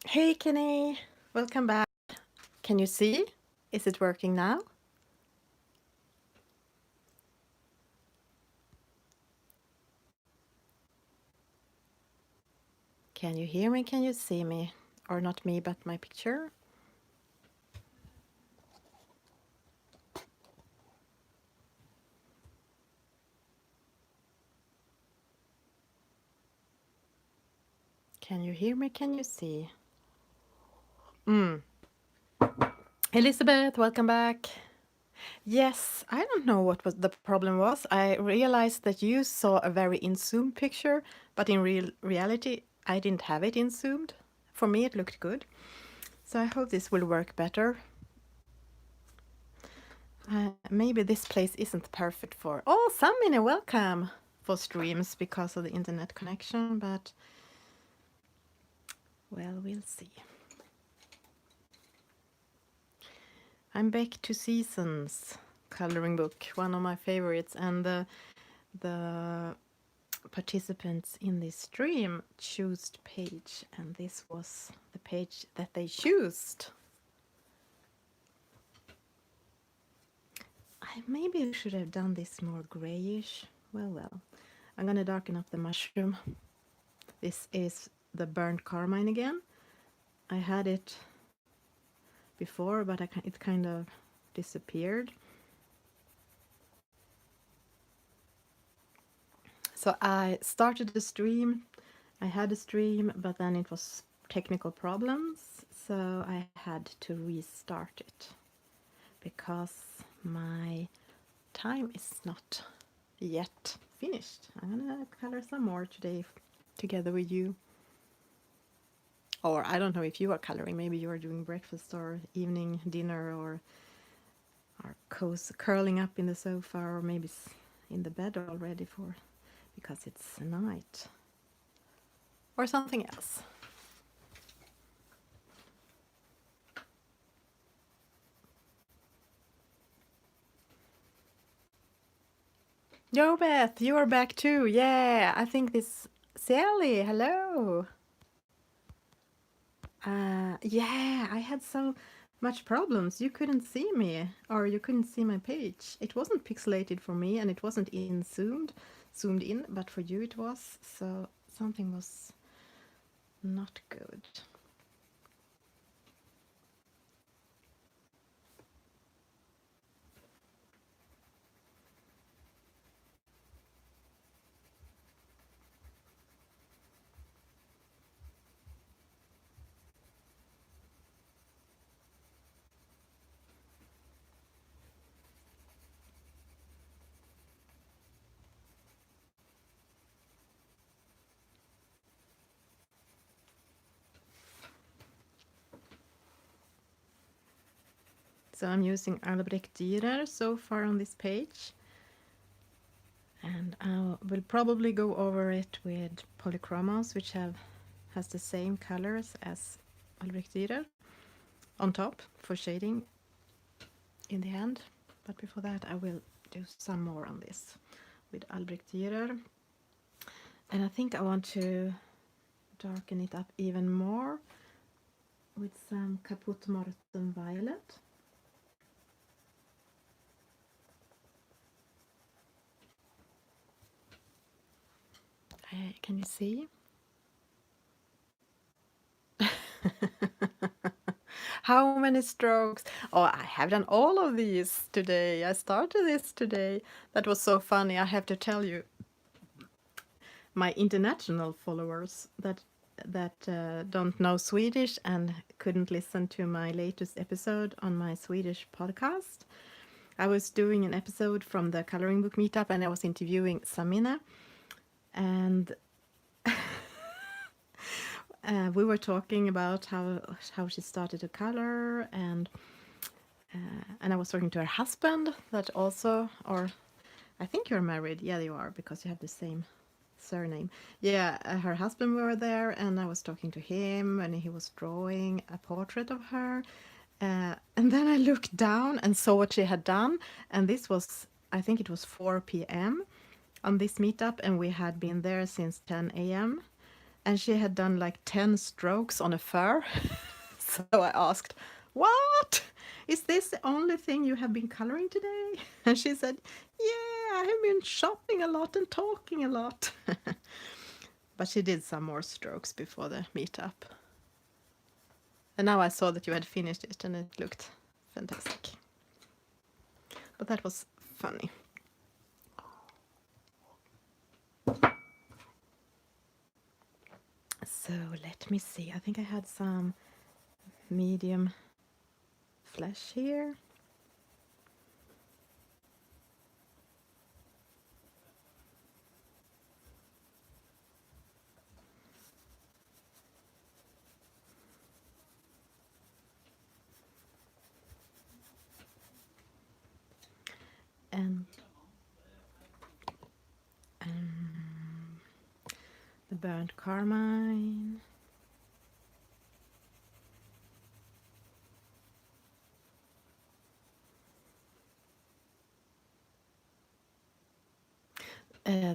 Hey Kenny, welcome back. Can you see? Is it working now? Can you hear me? Can you see me? Or not me, but my picture? Can you hear me? Can you see? Mm. Elizabeth, welcome back. Yes, I don't know what was the problem was. I realized that you saw a very in-zoom picture, but in reality, I didn't have it in-zoomed. For me, it looked good. So I hope this will work better. Maybe this place isn't perfect for... Oh, Samine, welcome for streams because of the internet connection, but well, we'll see. I'm back to Seasons coloring book, one of my favorites, and the participants in this stream chose page, and this was the page that they chose. I maybe should have done this more grayish. Well, I'm gonna darken up the mushroom. This is the burnt carmine again. I had it before, but it kind of disappeared. So I started the stream. I had a stream, but then it was technical problems, so I had to restart it because my time is not yet finished. I'm gonna color some more today together with you. Or I don't know if you are coloring. Maybe you are doing breakfast or evening dinner, or are curling up in the sofa, or maybe in the bed already for because it's night, or something else. Yo, Beth, you are back too. Yeah, I think this Sally. Hello. Yeah, I had so much problems. You couldn't see me, or you couldn't see my page. It wasn't pixelated for me, and it wasn't zoomed in, but for you it was. So something was not good. So I'm using Albrecht Dürer so far on this page, and I will probably go over it with Polychromos, which has the same colors as Albrecht Dürer on top for shading in the end. But before that, I will do some more on this with Albrecht Dürer. And I think I want to darken it up even more with some Caput Mortem Violet. Can you see? How many strokes? Oh, I have done all of these today. I started this today. That was so funny. I have to tell you, my international followers that don't know Swedish and couldn't listen to my latest episode on my Swedish podcast. I was doing an episode from the coloring book meetup, and I was interviewing Samina, and we were talking about how she started to color, and I was talking to her husband that also, or I think you're married. Yeah, you are, because you have the same surname. Yeah, her husband were there, and I was talking to him, and he was drawing a portrait of her. And then I looked down and saw what she had done, and this was, I think it was 4 p.m. on this meetup, and we had been there since 10 a.m. and she had done like 10 strokes on a fur. So I asked, "What? Is this the only thing you have been coloring today?" And she said, "Yeah, I have been shopping a lot and talking a lot." But she did some more strokes before the meetup. And now I saw that you had finished it and it looked fantastic. But that was funny. So let me see. I think I had some medium flesh here. And the burnt carmine.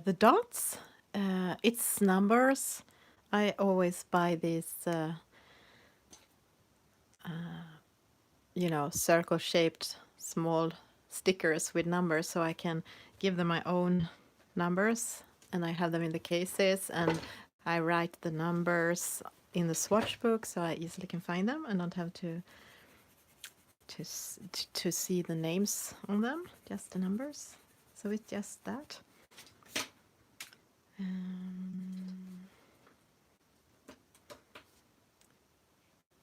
The dots, it's numbers. I always buy these, you know, circle-shaped small stickers with numbers, so I can give them my own numbers, and I have them in the cases, and I write the numbers in the swatch book, so I easily can find them and don't have to see the names on them, just the numbers. So it's just that.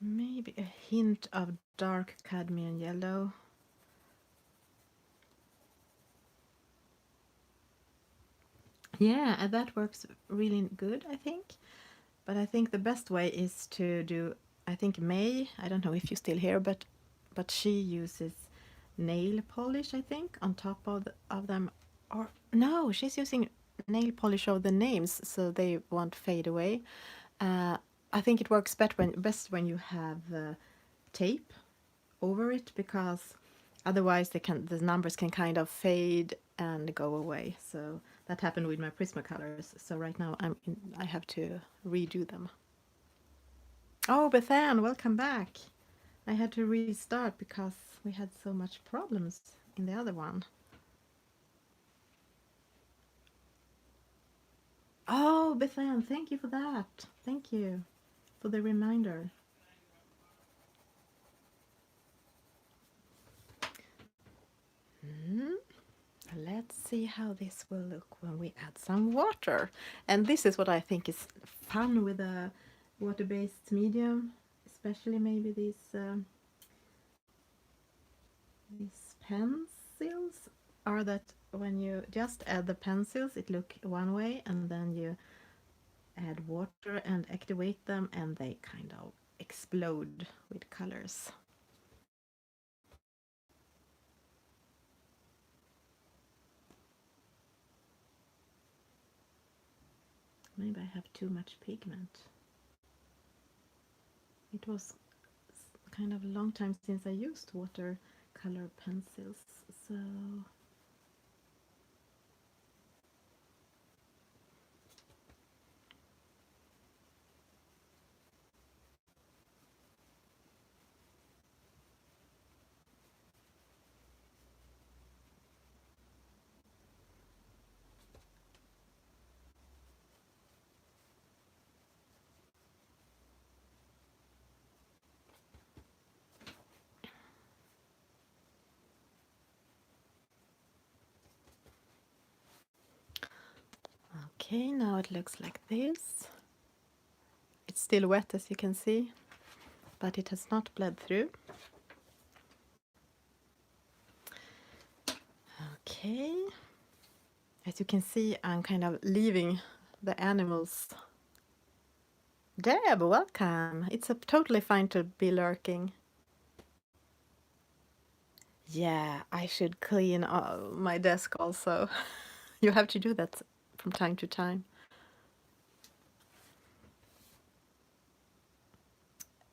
Maybe a hint of dark cadmium yellow. Yeah, and that works really good, I think. But I think the best way is to do, I think May, I don't know if you're still here, but she uses nail polish, I think, on top of them. Or no, she's using nail polish of the names so they won't fade away. I think it works best when you have tape over it, because otherwise the numbers can kind of fade and go away. So that happened with my Prismacolors. So right now I have to redo them. Oh, Bethan, welcome back. I had to restart because we had so much problems in the other one. Oh, Bethan, thank you for that. Thank you for the reminder. Let's see how this will look when we add some water. And this is what I think is fun with a water-based medium, especially maybe these pencils, are that when you just add the pencils, it look one way, and then you add water and activate them, and they kind of explode with colors. Maybe I have too much pigment. It was kind of a long time since I used watercolor pencils, so okay, now it looks like this. It's still wet, as you can see, but it has not bled through. Okay, as you can see, I'm kind of leaving the animals. Deb, welcome. It's totally fine to be lurking. Yeah, I should clean my desk also. You have to do that from time to time.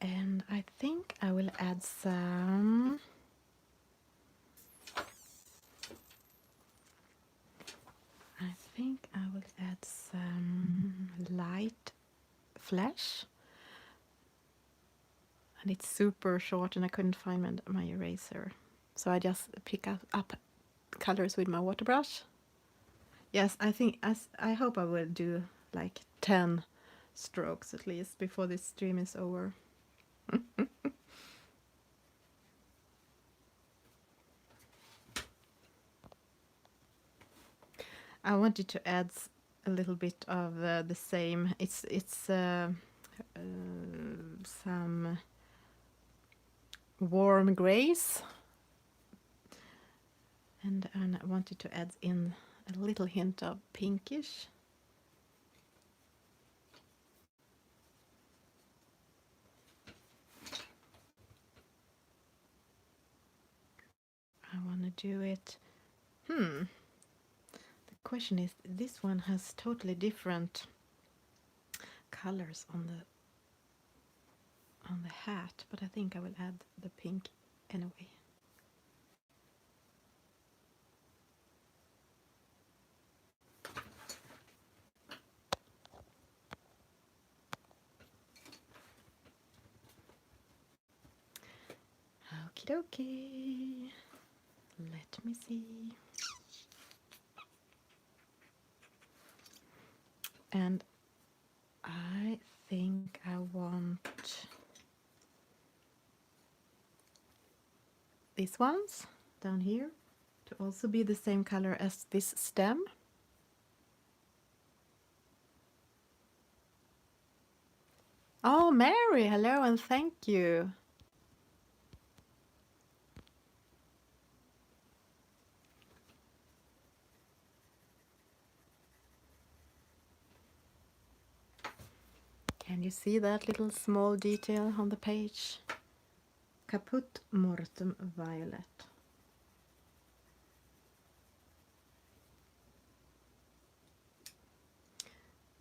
And I think I will add some light flash. And it's super short and I couldn't find my eraser. So I just pick up colors with my water brush. Yes, I hope I will do like 10 strokes at least before this stream is over. I wanted to add a little bit of the same. It's some warm grays, and I wanted to add in a little hint of pinkish. I want to do it. The question is, this one has totally different colors on the hat, but I think I will add the pink anyway. Okie dokie. Let me see. And I think I want these ones down here to also be the same color as this stem. Oh, Mary, hello and thank you. Can you see that little small detail on the page? Caput mortem violet.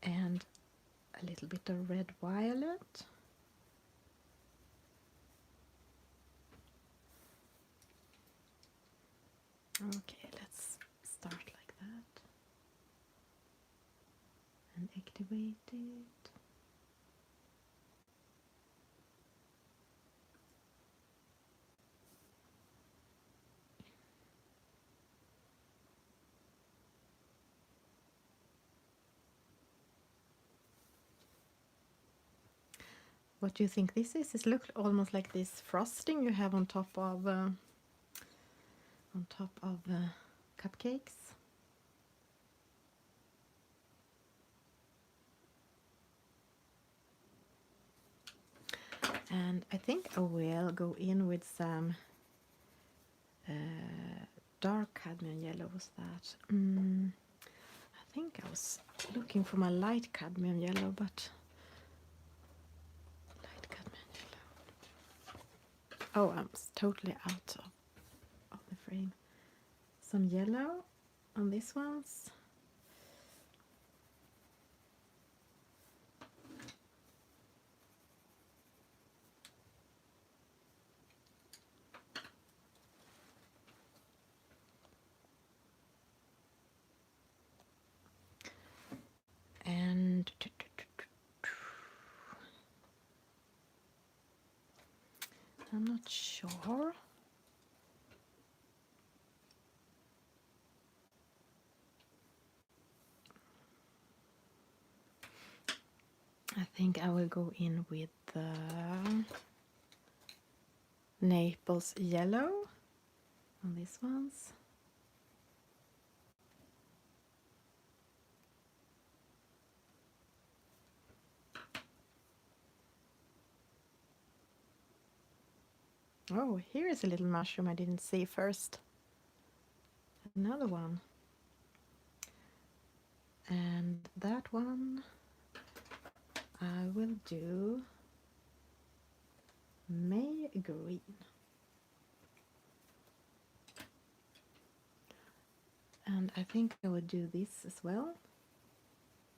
And a little bit of red violet. Okay, let's start like that and activate it. What do you think this is? It looks almost like this frosting you have on top of cupcakes. And I think I will go in with some dark cadmium yellow. Was that? I think I was looking for my light cadmium yellow, but light cadmium yellow. Oh, I'm totally out of the frame. Some yellow on these ones. And I'm not sure. I think I will go in with the Naples yellow on these ones. Oh, here is a little mushroom I didn't see first. Another one. And that one I will do May green. And I think I would do this as well.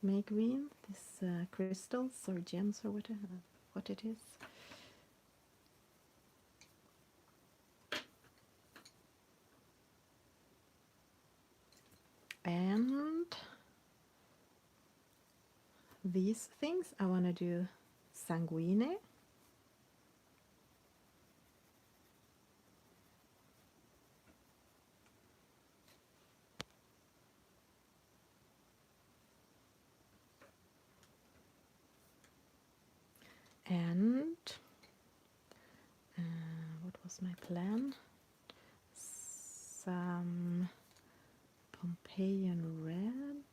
May green, this crystals or gems or whatever, what it is. And these things, I want to do sanguine. And what was my plan? Some Pompeian red.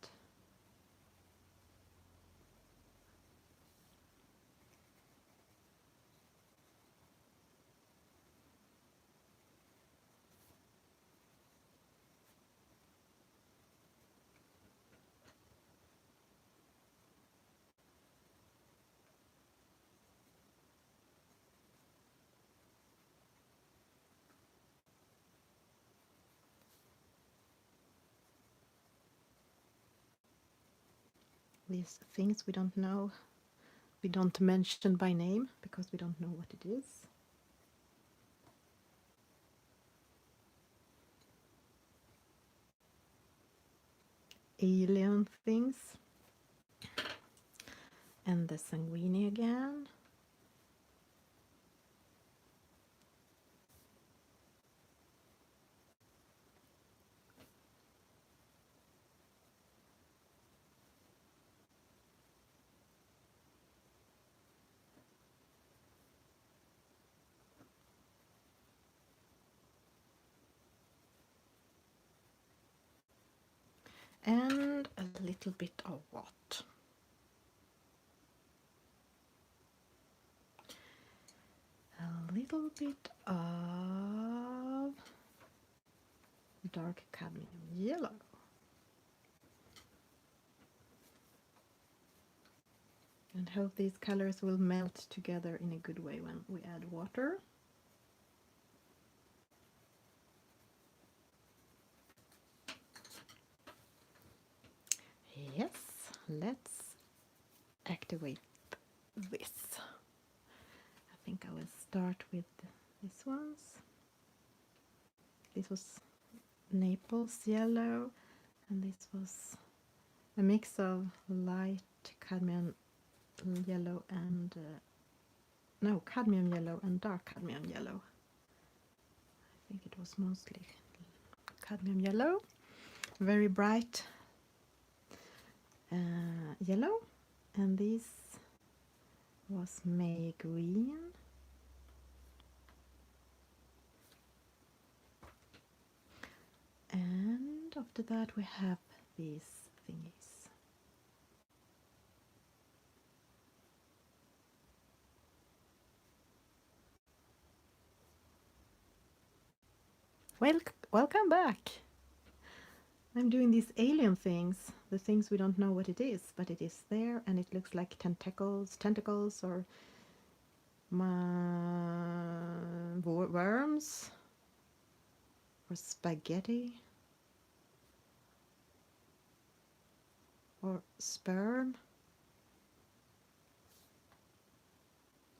These things we don't know, we don't mention by name because we don't know what it is. Alien things. And the sanguine again. And a little bit of what? A little bit of dark cadmium yellow. And hope these colors will melt together in a good way when we add water. Yes, let's activate this. I think I will start with these ones. This was Naples yellow, and this was a mix of light cadmium yellow and no, cadmium yellow and dark cadmium yellow. I think it was mostly cadmium yellow, very bright yellow, and this was May green. And after that we have these thingies. Welcome back! I'm doing these alien things, the things we don't know what it is, but it is there and it looks like tentacles or worms or spaghetti or sperm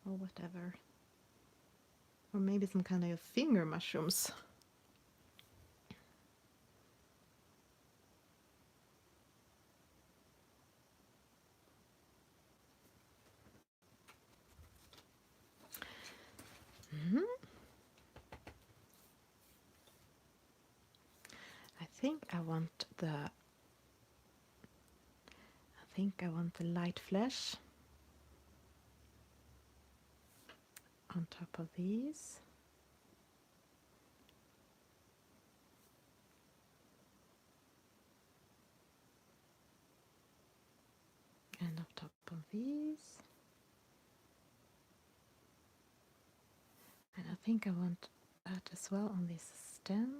or whatever, or maybe some kind of finger mushrooms. I think I want the light flesh on top of these. And on top of these. And I think I want that as well on this stem.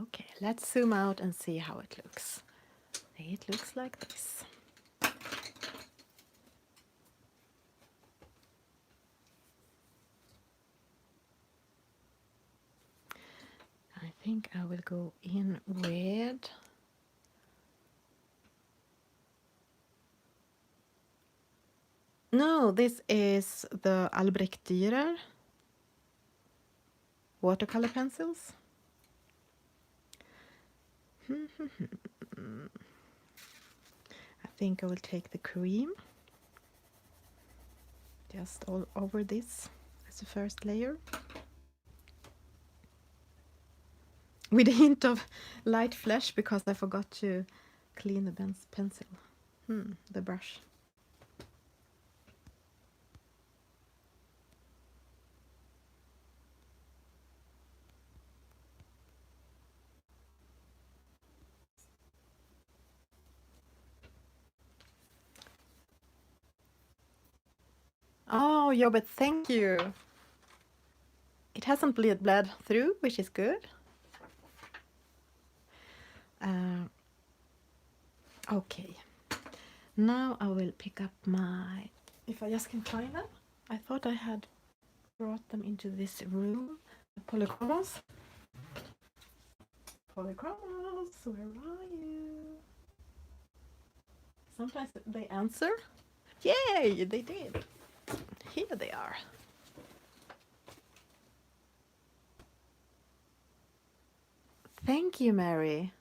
Okay, let's zoom out and see how it looks. It looks like this. I think I will go in with No, this is the Albrecht Dürer watercolor pencils. I think I will take the cream just all over this as the first layer. With a hint of light flesh because I forgot to clean the pencil, the brush. Oh, Jobet, thank you. It hasn't bled through, which is good. Okay, now I will pick up my, if I just can find them. I thought I had brought them into this room. Polychromos. Polychromos, where are you? Sometimes they answer. Yay, they did. Here they are. Thank you, Mary.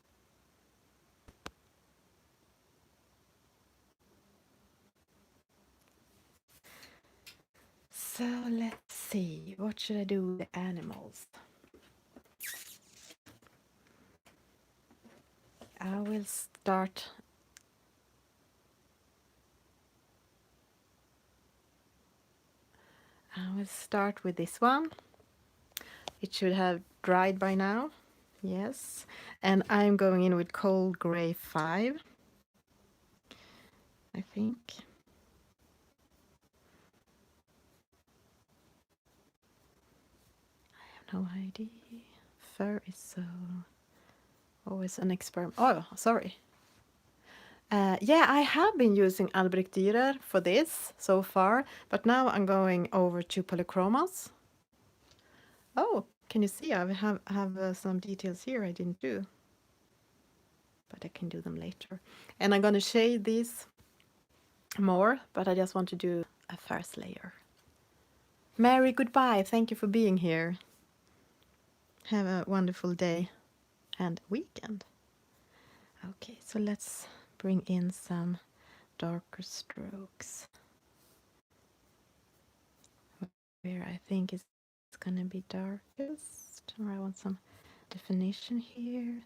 So let's see, what should I do with the animals? I will start with this one. It should have dried by now. Yes. And I'm going in with cold gray 5, I think. I have no idea. Fur is so always an experiment. Oh, sorry. Yeah, I have been using Albrecht Dürer for this so far, but now I'm going over to Polychromos. Oh, can you see? I have some details here I didn't do, but I can do them later. And I'm going to shade these more, but I just want to do a first layer. Mary, goodbye. Thank you for being here. Have a wonderful day and weekend. Okay, so let's bring in some darker strokes where I think it's gonna be darkest, or I want some definition here.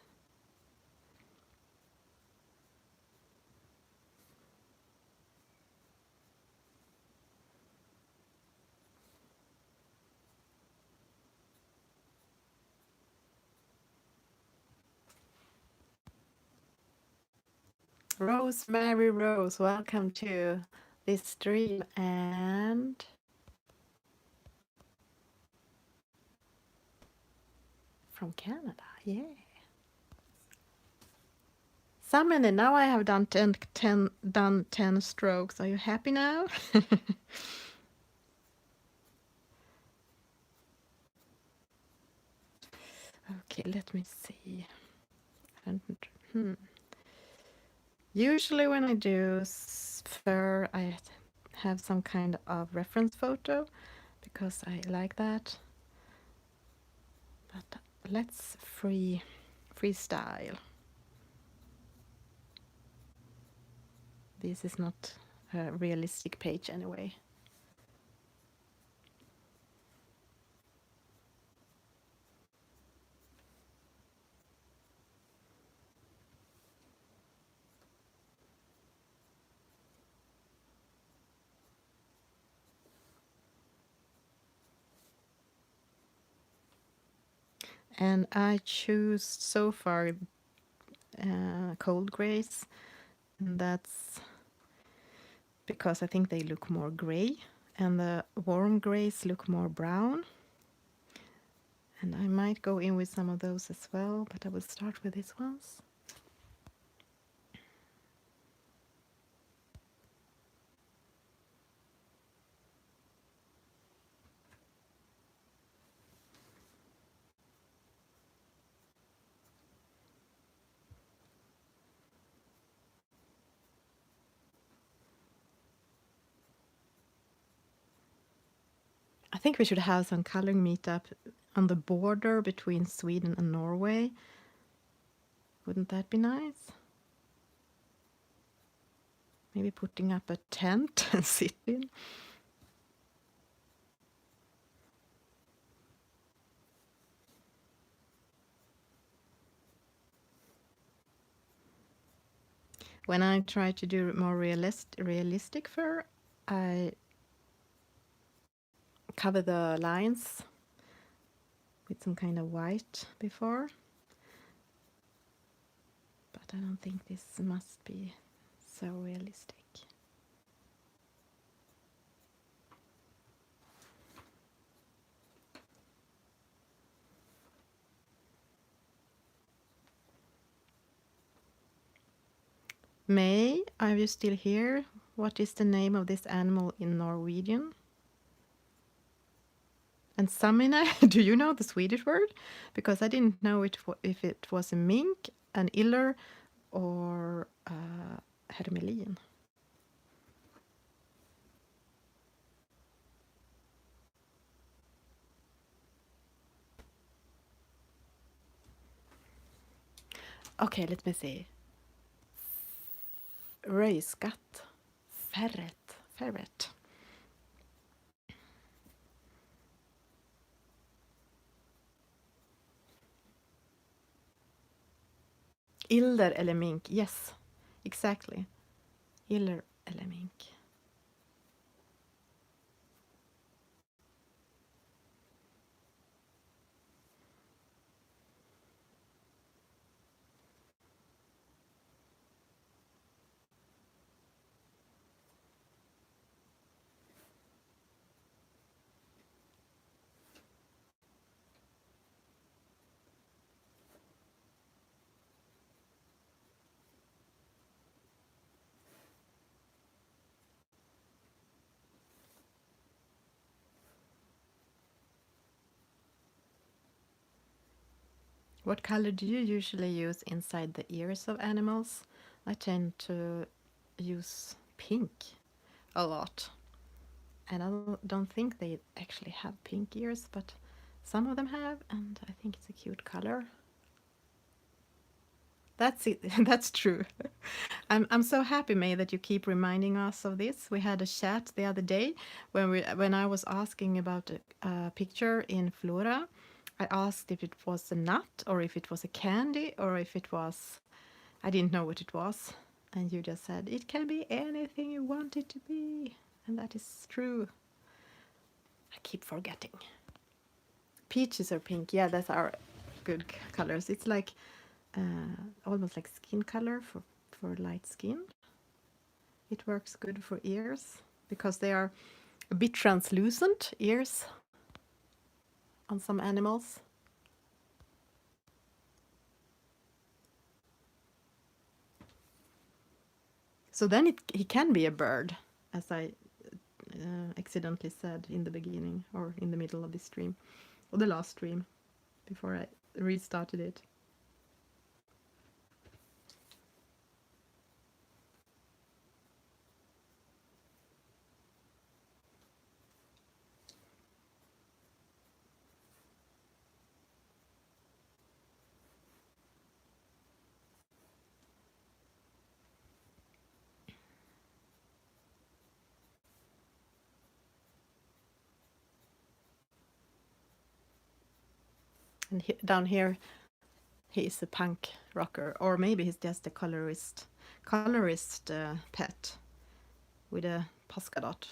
Rosemary Rose, welcome to this stream, and from Canada, yeah. So many, now I have done 10 strokes. Are you happy now? Okay, let me see. Usually when I do fur, I have some kind of reference photo because I like that. But let's freestyle. This is not a realistic page anyway. And I choose so far cold grays, and that's because I think they look more gray, and the warm grays look more brown. And I might go in with some of those as well, but I will start with these ones. I think we should have some coloring meetup on the border between Sweden and Norway. Wouldn't that be nice? Maybe putting up a tent and sit in. When I try to do more realistic fur, I cover the lines with some kind of white before. But I don't think this must be so realistic. May, are you still here? What is the name of this animal in Norwegian? And Samina, do you know the Swedish word? Because I didn't know if it was a mink, an iller, or hermelin. Okay, let me see. Röjskatt. Ferret. Iller eller mink. Yes, exactly. Iller eller mink. What color do you usually use inside the ears of animals? I tend to use pink a lot. And I don't think they actually have pink ears, but some of them have, and I think it's a cute color. That's it. That's true. I'm so happy, May, that you keep reminding us of this. We had a chat the other day when I was asking about a picture in Flora. I asked if it was a nut or if it was a candy or if it was, I didn't know what it was. And you just said, it can be anything you want it to be. And that is true. I keep forgetting. Peaches or pink, yeah, that's our good colors. It's like almost like skin color for light skin. It works good for ears because they are a bit translucent, ears on some animals. So then he can be a bird, as I accidentally said in the beginning or in the middle of this stream, or the last stream before I restarted it. And down here, he is a punk rocker, or maybe he's just a colorist pet with a polka dot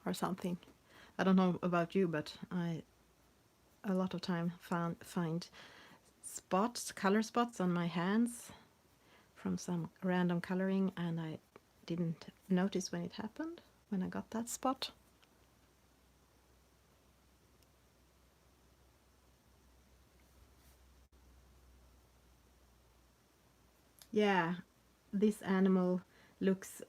or something. I don't know about you, but I a lot of time find color spots on my hands from some random coloring, and I didn't notice when it happened, when I got that spot. Yeah, this animal looks,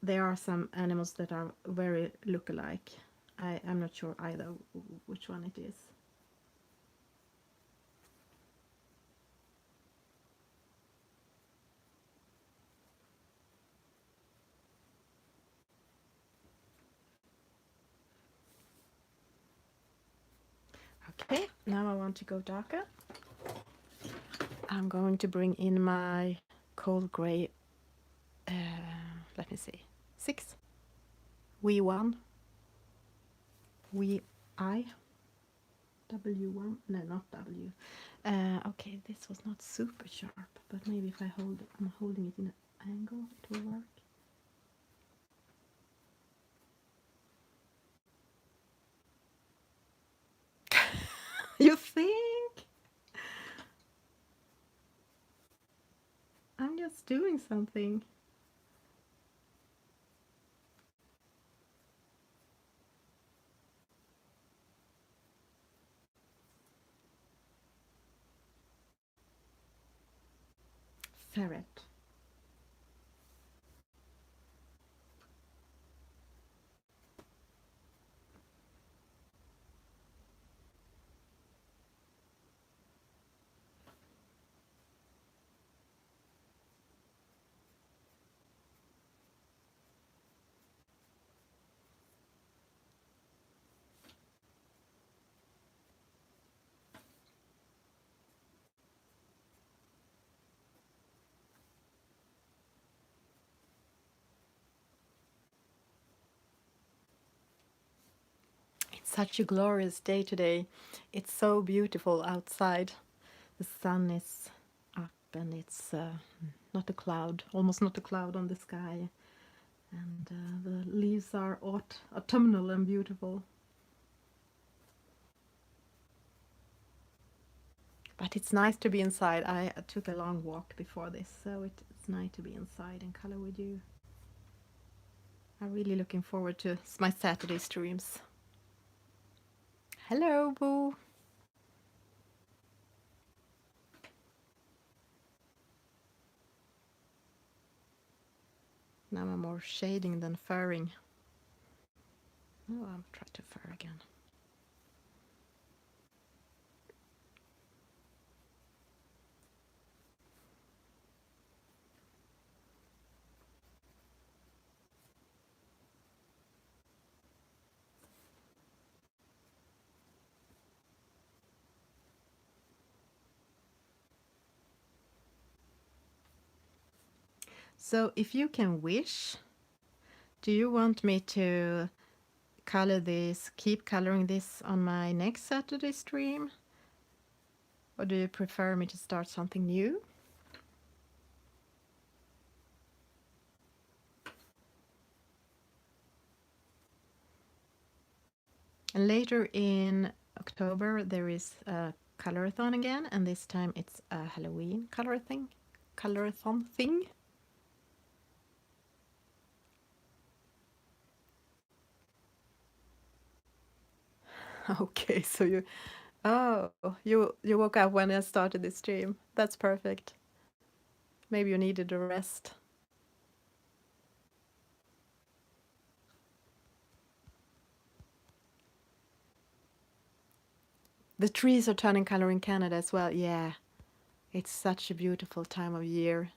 there are some animals that are very look-alike. I'm not sure either which one it is. Okay, now I want to go darker. I'm going to bring in my cold gray, let me see, 6, V1, VI, W1, no, not W. Okay, this was not super sharp, but maybe if I'm holding it in an angle, it will work. You think? I'm just doing something. Ferret. It's such a glorious day today. It's so beautiful outside. The sun is up and it's not a cloud, almost not a cloud on the sky. And the leaves are autumnal and beautiful. But it's nice to be inside. I took a long walk before this, so it's nice to be inside and color with you. I'm really looking forward to my Saturday streams. Hello, Boo. Now I'm more shading than furring. Oh, I'll try to fur again. So if you can wish, do you want me to color this, keep coloring this on my next Saturday stream? Or do you prefer me to start something new? And later in October there is a colorathon again, and this time it's a Halloween colorathon thing. Okay, so you woke up when I started the stream. That's perfect. Maybe you needed a rest. The trees are turning color in Canada as well. Yeah, it's such a beautiful time of year.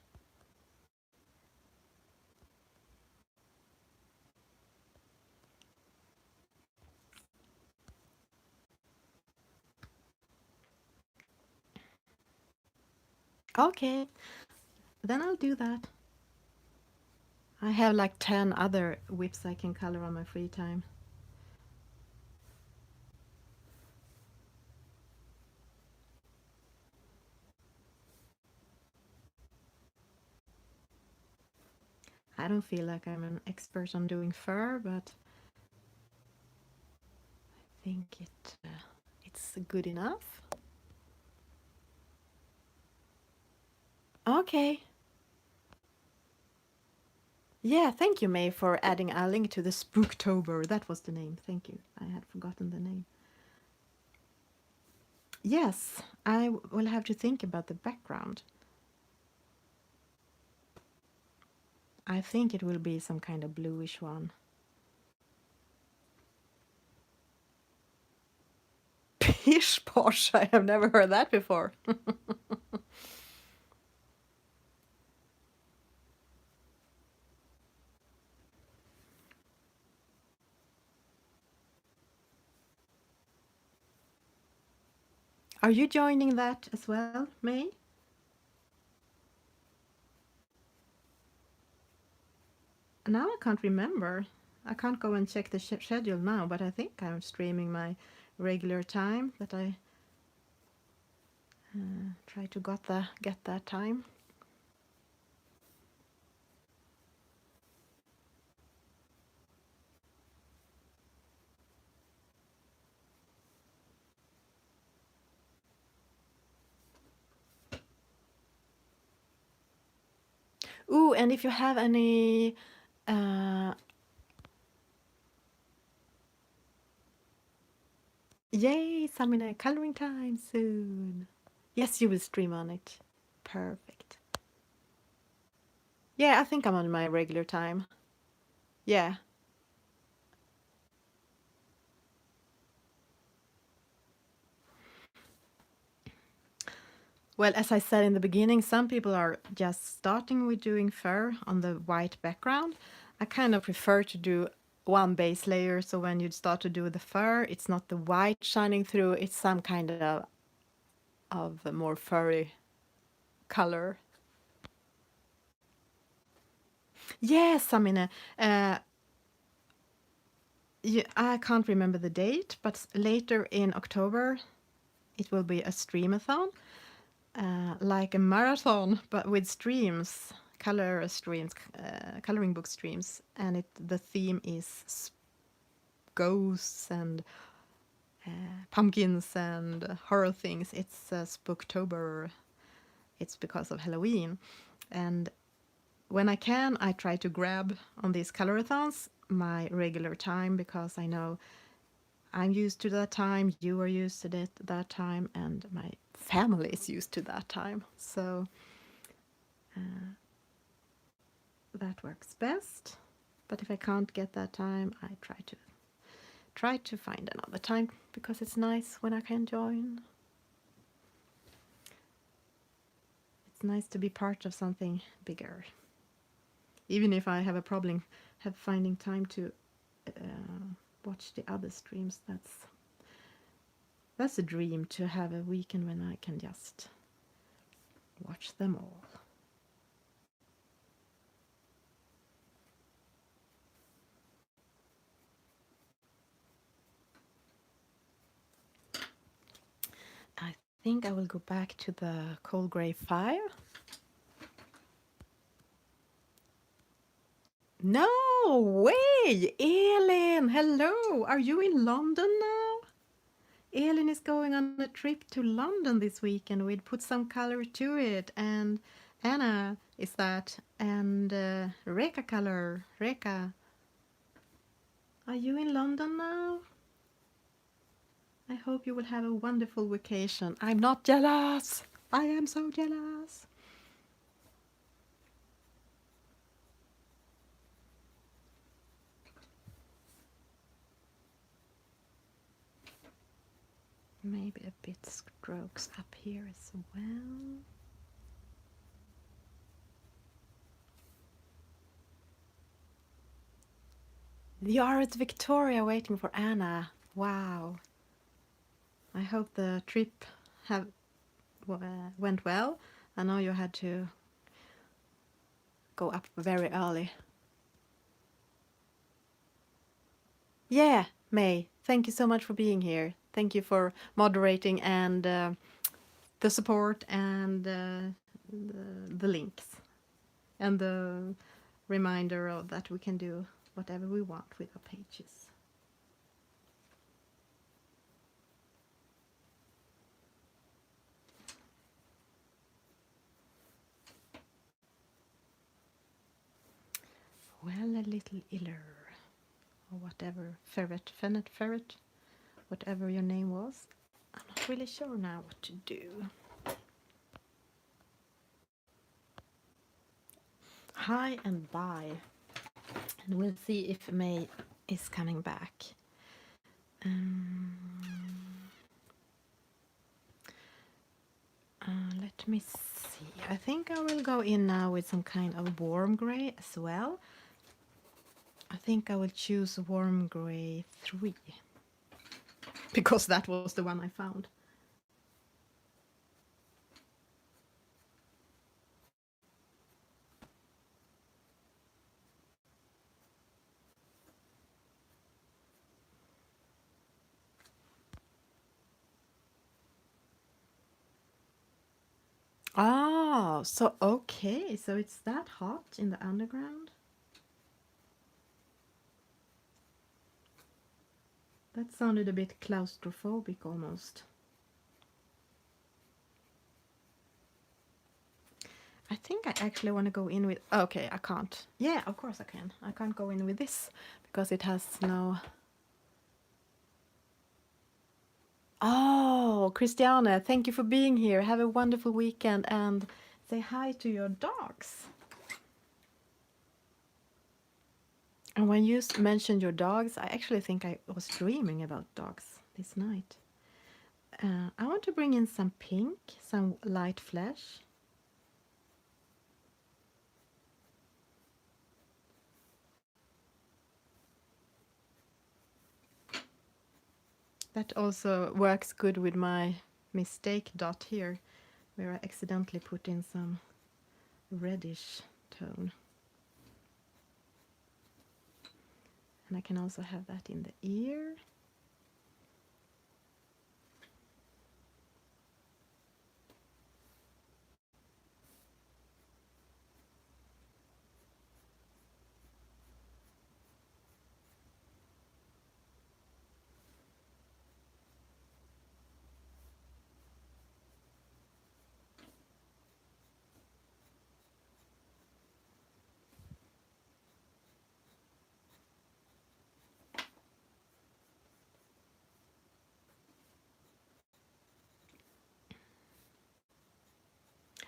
Okay, then I'll do that. I have like 10 other whips I can color on my free time. I don't feel like I'm an expert on doing fur, but I think it's good enough. Okay. Yeah, thank you, May, for adding a link to the Spooktober. That was the name. Thank you. I had forgotten the name. Yes, I will have to think about the background. I think it will be some kind of bluish one. Pish posh, I have never heard that before. Are you joining that as well, May? Now I can't remember. I can't go and check the schedule now, but I think I'm streaming my regular time that I try to get that time. Ooh, and if you have any yay, Samina, coloring time soon. Yes, you will stream on it. Perfect. Yeah, I think I'm on my regular time. Yeah. Well, as I said in the beginning, some people are just starting with doing fur on the white background. I kind of prefer to do one base layer, so when you start to do the fur, it's not the white shining through, it's some kind of a more furry color. Yes, I mean, yeah, I can't remember the date, but later in October, it will be a streamathon, like a marathon, but with streams, color streams, coloring book streams, and the theme is ghosts and pumpkins and horror things. It's Spooktober. It's because of Halloween, and when I can, I try to grab on these colorathons my regular time because I know I'm used to that time, you are used to that time, and my family is used to that time. So that works best. But if I can't get that time, I try to find another time because it's nice when I can join. It's nice to be part of something bigger. Even if I have a problem finding time to watch the other streams, that's a dream, to have a weekend when I can just watch them all. I think I will go back to the Cold Grey 5. No way! Elin, hello! Are you in London now? Elin is going on a trip to London this weekend. We'd put some color to it. And Anna is that. And Reka color. Reka. Are you in London now? I hope you will have a wonderful vacation. I'm not jealous. I am so jealous. Maybe a bit strokes up here as well. You are at Victoria waiting for Anna. Wow. I hope the trip went well. I know you had to go up very early. Yeah, May, thank you so much for being here. Thank you for moderating and the support and the links and the reminder of that we can do whatever we want with our pages. Well, a little iller, or whatever, ferret, whatever your name was. I'm not really sure now what to do. Hi and bye. And we'll see if May is coming back. Let me see. I think I will go in now with some kind of warm gray as well. I think I will choose warm gray 3 because that was the one I found. Oh, so okay, so it's that hot in the underground? That sounded a bit claustrophobic almost. I think I actually want to go in with... Okay, I can't. Yeah, of course I can. I can't go in with this because it has no... Oh, Christiane, thank you for being here. Have a wonderful weekend and say hi to your dogs. And when you mentioned your dogs, I actually think I was dreaming about dogs this night. I want to bring in some pink, some light flesh. That also works good with my mistake dot here, where I accidentally put in some reddish tone. And I can also have that in the ear.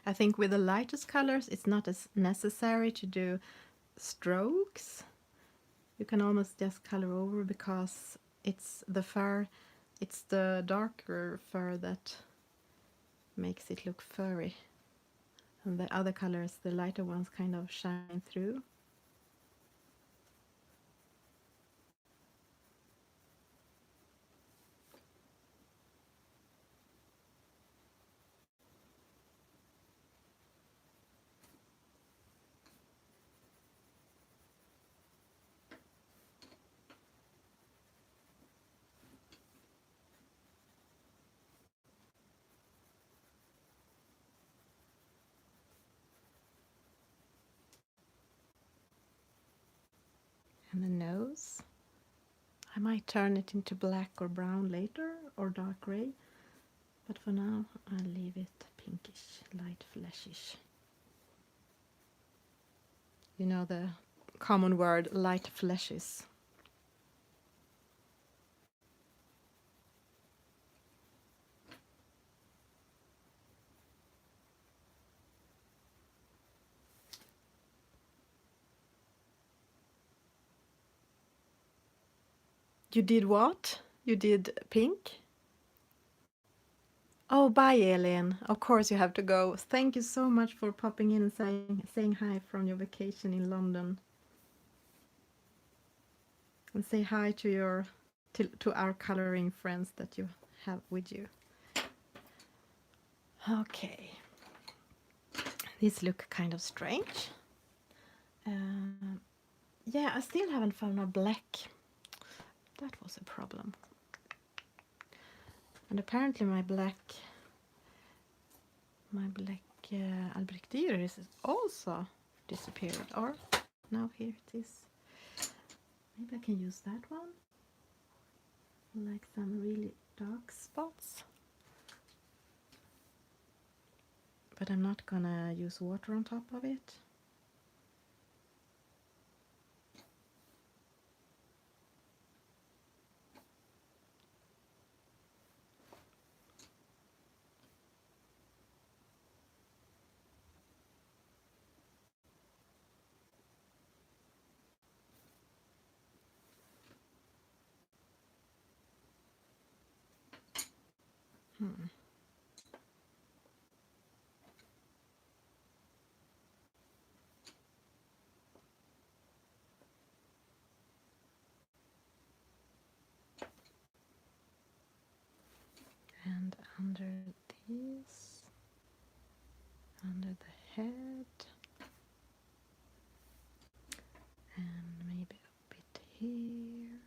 I think with the lightest colors, it's not as necessary to do strokes. You can almost just color over because it's the fur, it's the darker fur that makes it look furry. And the other colors, the lighter ones, kind of shine through. And the nose. I might turn it into black or brown later, or dark gray, but for now I'll leave it pinkish, light fleshish. You know the common word, light fleshes. You did what? You did pink? Oh, bye, Elin. Of course you have to go. Thank you so much for popping in and saying hi from your vacation in London. And say hi to your to our coloring friends that you have with you. Okay. These look kind of strange. Yeah, I still haven't found a black. That was a problem. And apparently my black Albrecht Dürer is also disappeared. Or now here it is. Maybe I can use that one. Like some really dark spots. But I'm not gonna use water on top of it. And under this, under the head, and maybe a bit here.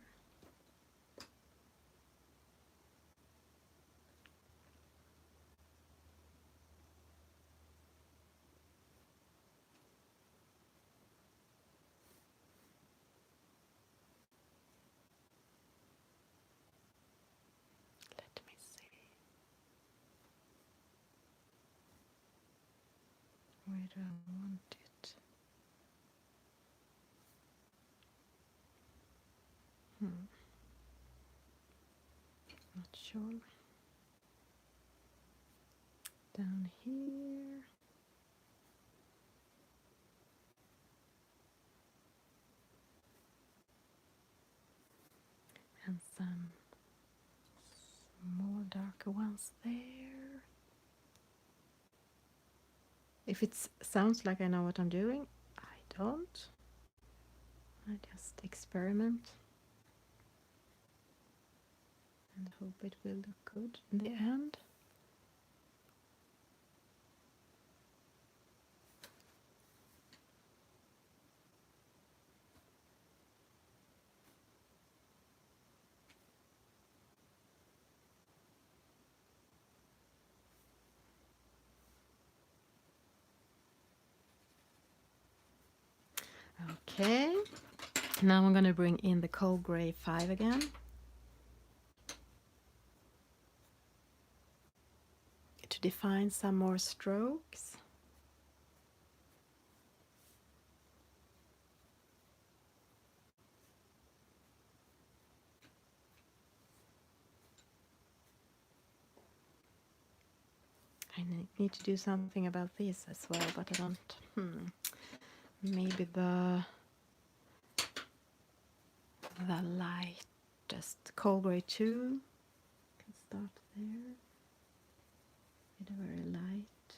way do I want it? Not sure. Down here. And some more darker ones there. If it sounds like I know what I'm doing, I don't. I just experiment and hope it will look good in the end. Okay, now I'm going to bring in the cold gray 5 again. To define some more strokes. I need to do something about this as well, but I don't. Maybe the lightest cold gray 2 can start there. With a very light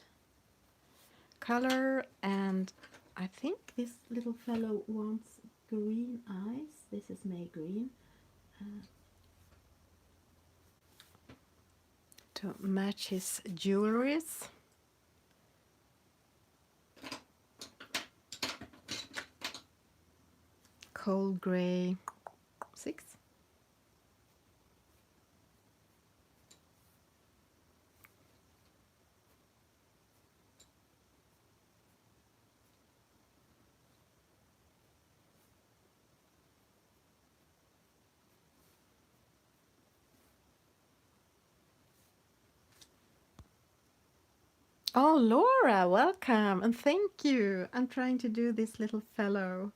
color, and I think this little fellow wants green eyes. This is May green. To match his jewelries. Cold gray 6. Oh, Laura, welcome and thank you. I'm trying to do this little fellow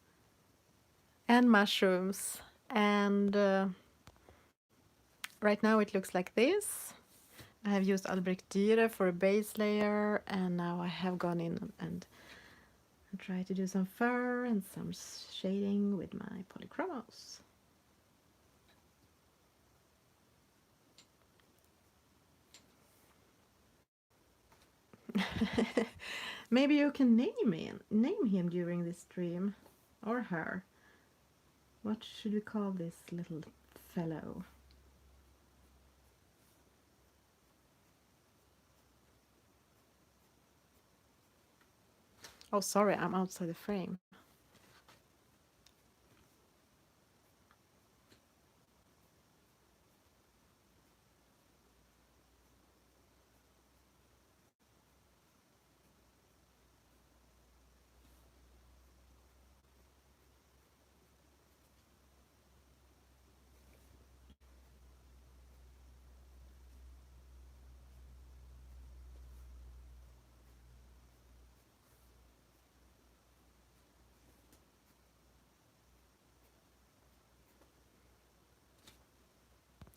and mushrooms, and right now it looks like this. I have used Albrecht Dürer for a base layer, and now I have gone in and tried to do some fur and some shading with my Polychromos. Maybe you can name him during this stream, or her. What should we call this little fellow? Oh, sorry, I'm outside the frame.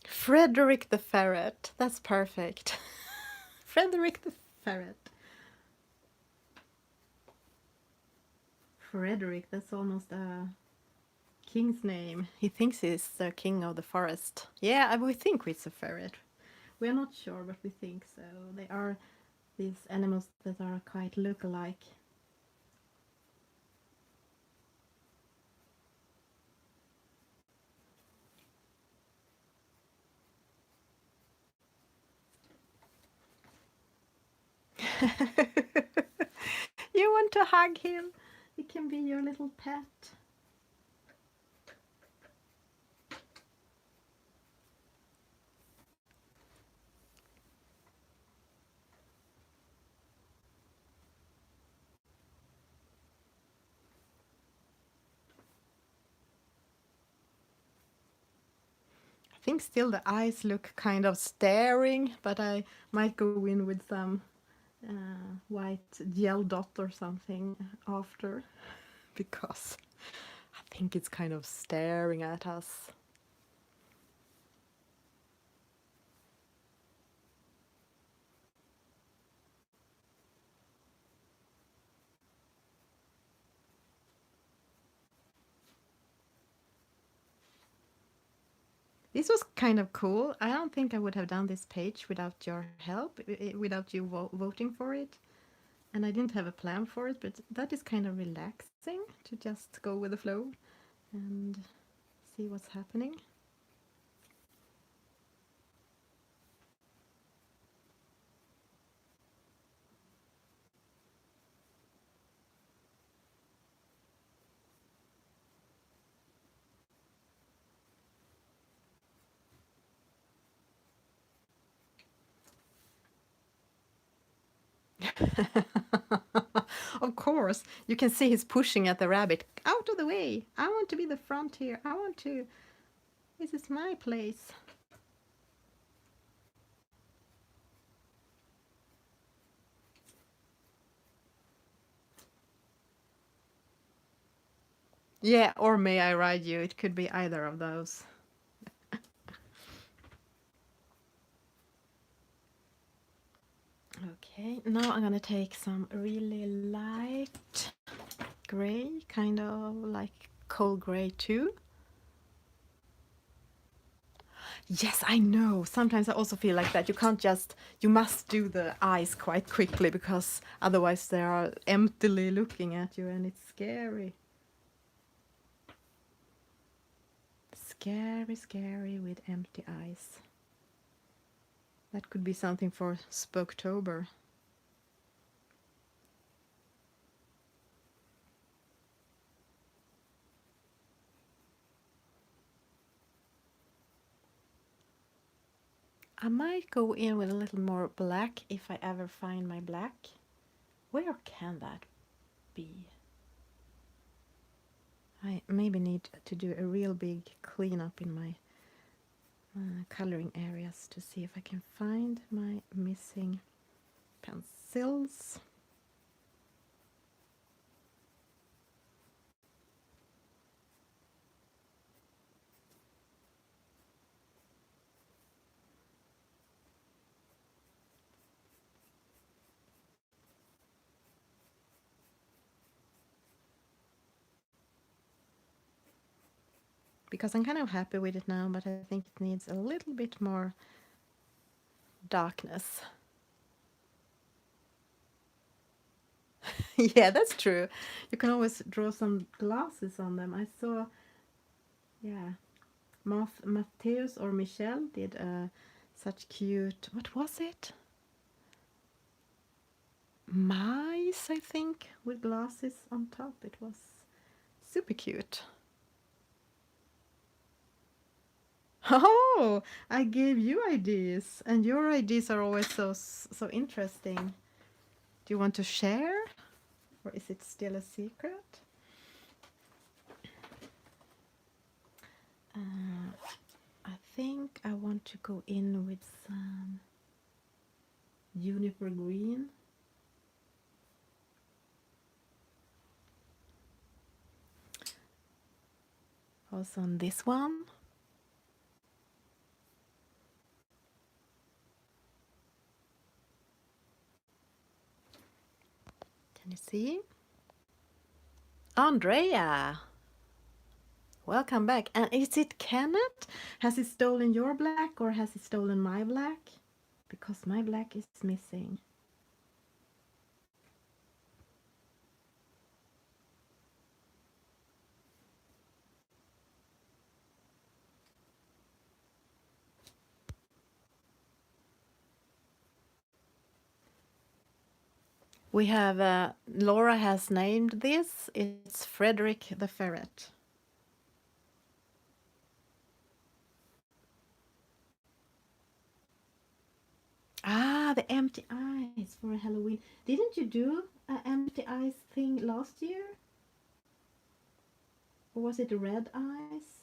Frederick the ferret. That's perfect. Frederick the ferret. Frederick, that's almost a king's name. He thinks he's the king of the forest. Yeah, we think it's a ferret. We're not sure, but we think so. They are these animals that are quite look-alike. You want to hug him? He can be your little pet. I think still the eyes look kind of staring, but I might go in with some white gel dot or something after, because I think it's kind of staring at us. This was kind of cool. I don't think I would have done this page without your help, without you voting for it. And I didn't have a plan for it, but that is kind of relaxing to just go with the flow and see what's happening. Of course, you can see he's pushing at the rabbit. Out of the way! I want to be the front here. I want to... This is my place. Yeah, or may I ride you? It could be either of those. Okay, now I'm gonna take some really light gray, kind of like coal gray too. Yes, I know. Sometimes I also feel like that. You can't just, you must do the eyes quite quickly because otherwise they are emptily looking at you and it's scary. Scary, scary with empty eyes. That could be something for Spooktober. I might go in with a little more black if I ever find my black. Where can that be? I maybe need to do a real big cleanup in my coloring areas to see if I can find my missing pencils. Because I'm kind of happy with it now, but I think it needs a little bit more darkness. Yeah, that's true. You can always draw some glasses on them. I saw, yeah, Matteus or Michelle did such cute, what was it? Mice, I think, with glasses on top. It was super cute. Oh, I gave you ideas, and your ideas are always so interesting. Do you want to share, or is it still a secret? I think I want to go in with some juniper green. Also on this one. Can you see? Andrea! Welcome back. And is it Kenneth? Has he stolen your black or has he stolen my black? Because my black is missing. We have, Laura has named this. It's Frederick the Ferret. Ah, the empty eyes for Halloween. Didn't you do an empty eyes thing last year? Or was it red eyes?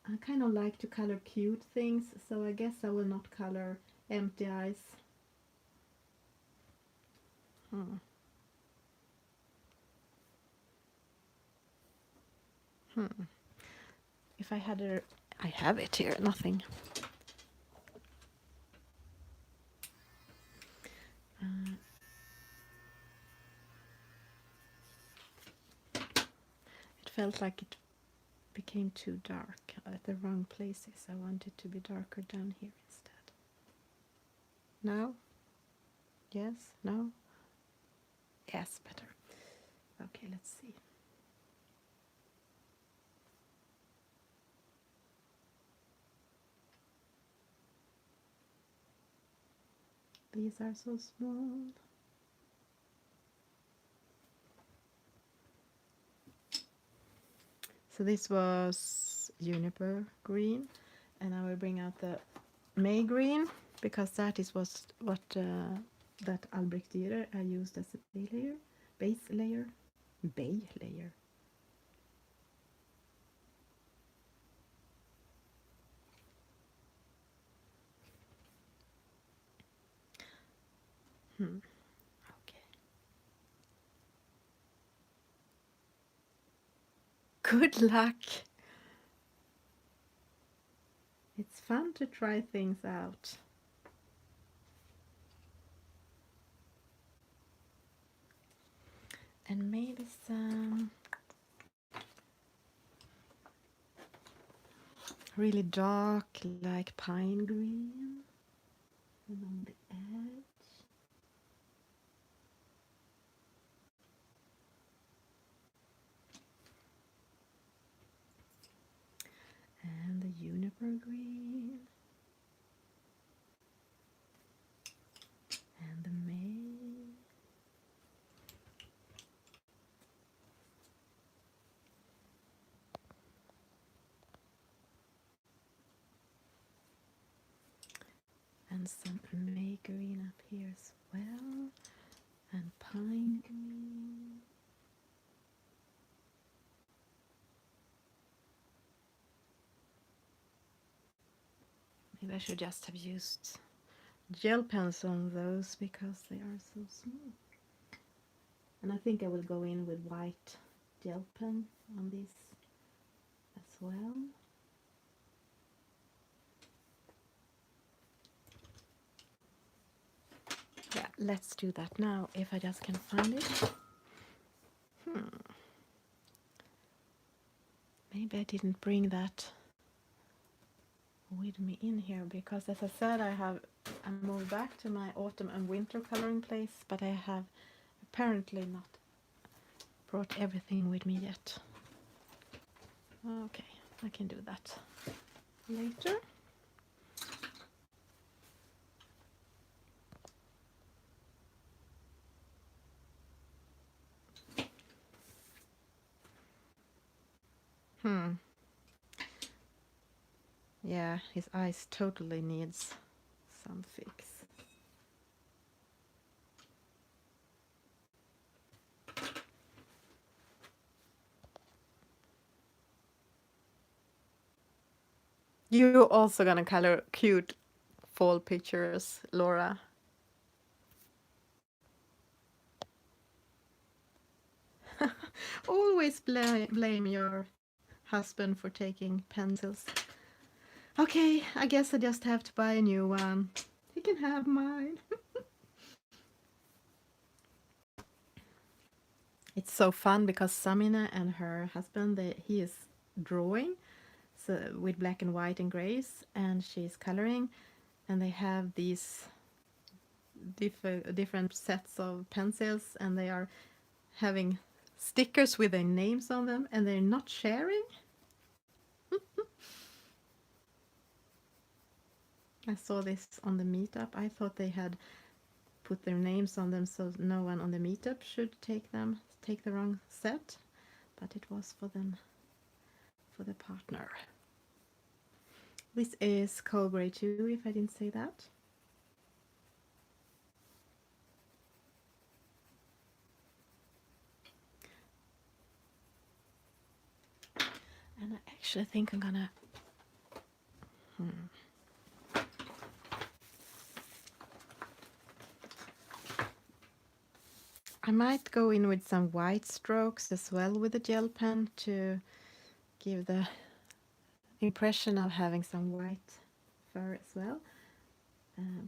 I kind of like to color cute things, so I guess I will not color Empty eyes. If I had a... I have it here, nothing. It felt like it became too dark at the wrong places. I want it to be darker down here instead. No? Yes? No? Yes, better. Okay, let's see. These are so small. So this was juniper green, and I will bring out the May green because that is what that Albrecht Dürer I used as a base layer. Okay. Good luck. It's fun to try things out. And maybe some really dark, like pine green along the edge. And the juniper green. And the May. And some May green up here as well. And pine green. Maybe I should just have used gel pens on those because they are so small. And I think I will go in with white gel pen on this as well. Yeah, let's do that now, if I just can find it. Maybe I didn't bring that with me in here because, as I said, I moved back to my autumn and winter coloring place, but I have apparently not brought everything with me yet. Okay, I can do that later. Yeah, his eyes totally needs some fix. You're also gonna color cute fall pictures, Laura. Always blame your husband for taking pencils. Okay, I guess I just have to buy a new one. He can have mine. It's so fun because Samina and her husband, he is drawing so with black and white and grays, and she's coloring, and they have these different sets of pencils, and they are having stickers with their names on them, and they're not sharing. I saw this on the meetup. I thought they had put their names on them so no one on the meetup should take the wrong set, but it was for them, for the partner. This is Cold Grey 2, if I didn't say that. And I actually think I'm gonna I might go in with some white strokes as well with the gel pen to give the impression of having some white fur as well.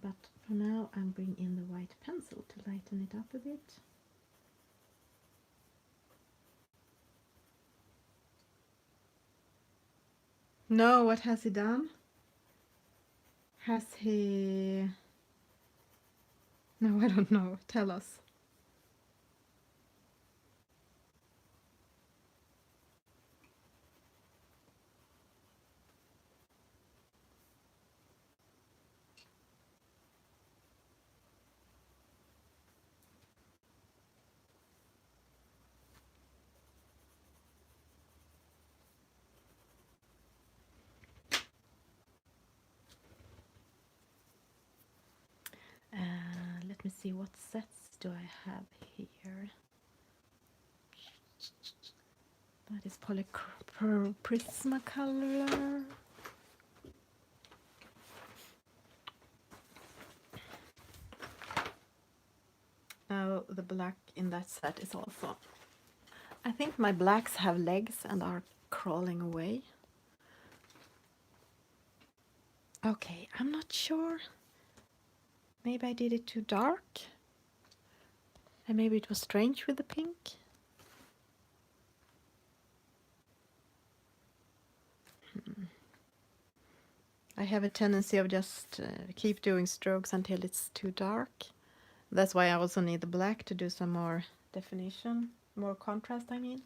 But for now I'm bringing in the white pencil to lighten it up a bit. No, what has he done? Has he... No, I don't know. Tell us. Let me see, what sets do I have here? That is Prismacolor. Now the black in that set is also... I think my blacks have legs and are crawling away. Okay, I'm not sure. Maybe I did it too dark. And maybe it was strange with the pink. I have a tendency of just keep doing strokes until it's too dark. That's why I also need the black to do some more definition, more contrast, I mean.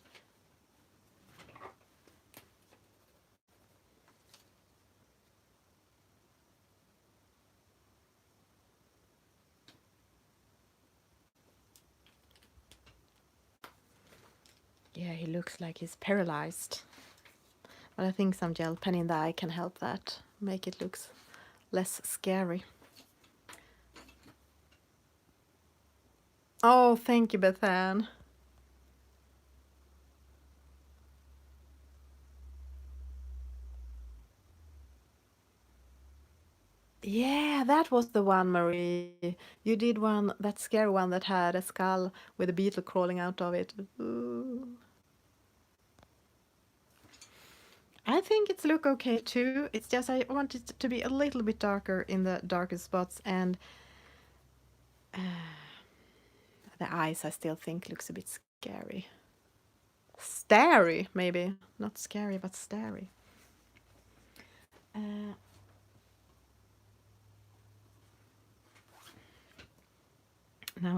Yeah, he looks like he's paralyzed. But I think some gel pen in the eye can help that, make it look less scary. Oh, thank you, Bethan. Yeah, that was the one, Marie. You did one, that scary one that had a skull with a beetle crawling out of it. Ooh. I think it's look okay too. It's just I want it to be a little bit darker in the darker spots, and the eyes I still think looks a bit scary. Starey, maybe. Not scary, but starey. Now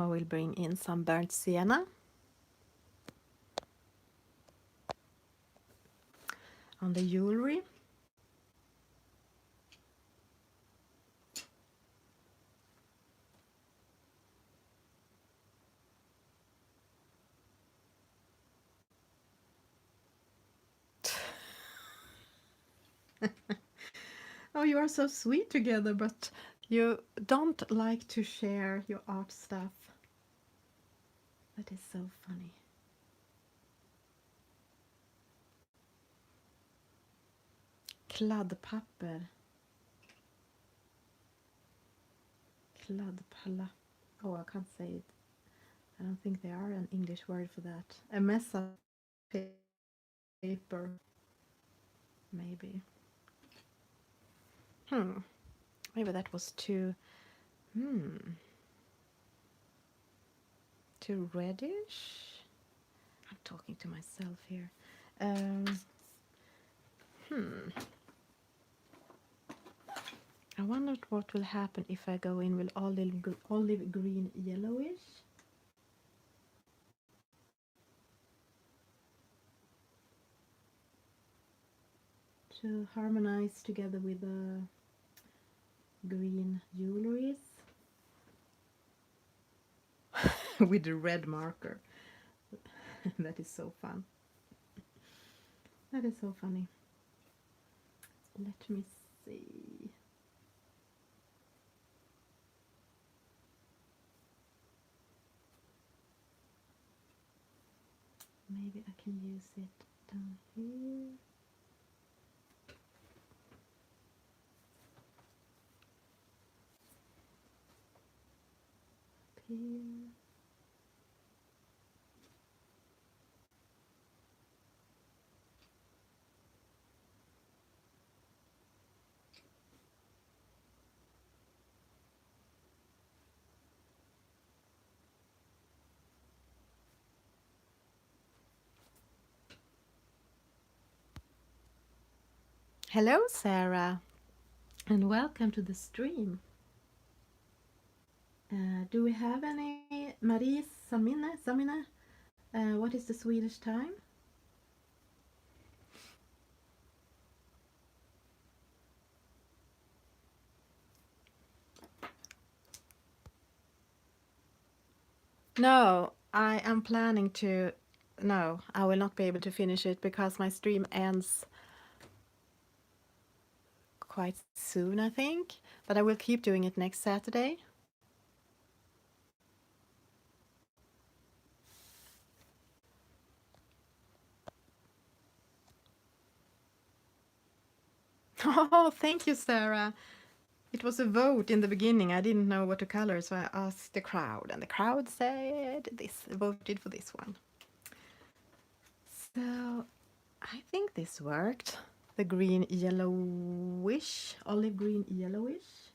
I will bring in some burnt sienna on the jewelry. Oh, you are so sweet together, but you don't like to share your art stuff. That is so funny. Kladdpapper. Kladdpalla. Oh, I can't say it. I don't think there are an English word for that. A mess of paper. Maybe. Maybe that was too... too reddish? I'm talking to myself here. I wonder what will happen if I go in with olive green yellowish. To harmonize together with the green jewelries. With the red marker. That is so fun. That is so funny. Let me see. Maybe I can use it down here. Up here. Hello, Sarah, and welcome to the stream. Do we have any Marie Samine? What is the Swedish time? No, I am planning to. No, I will not be able to finish it because my stream ends quite soon, I think. But I will keep doing it next Saturday. Oh, thank you, Sarah. It was a vote in the beginning. I didn't know what to color, so I asked the crowd, and the crowd said this, voted for this one. So I think this worked. The green yellowish, olive green yellowish.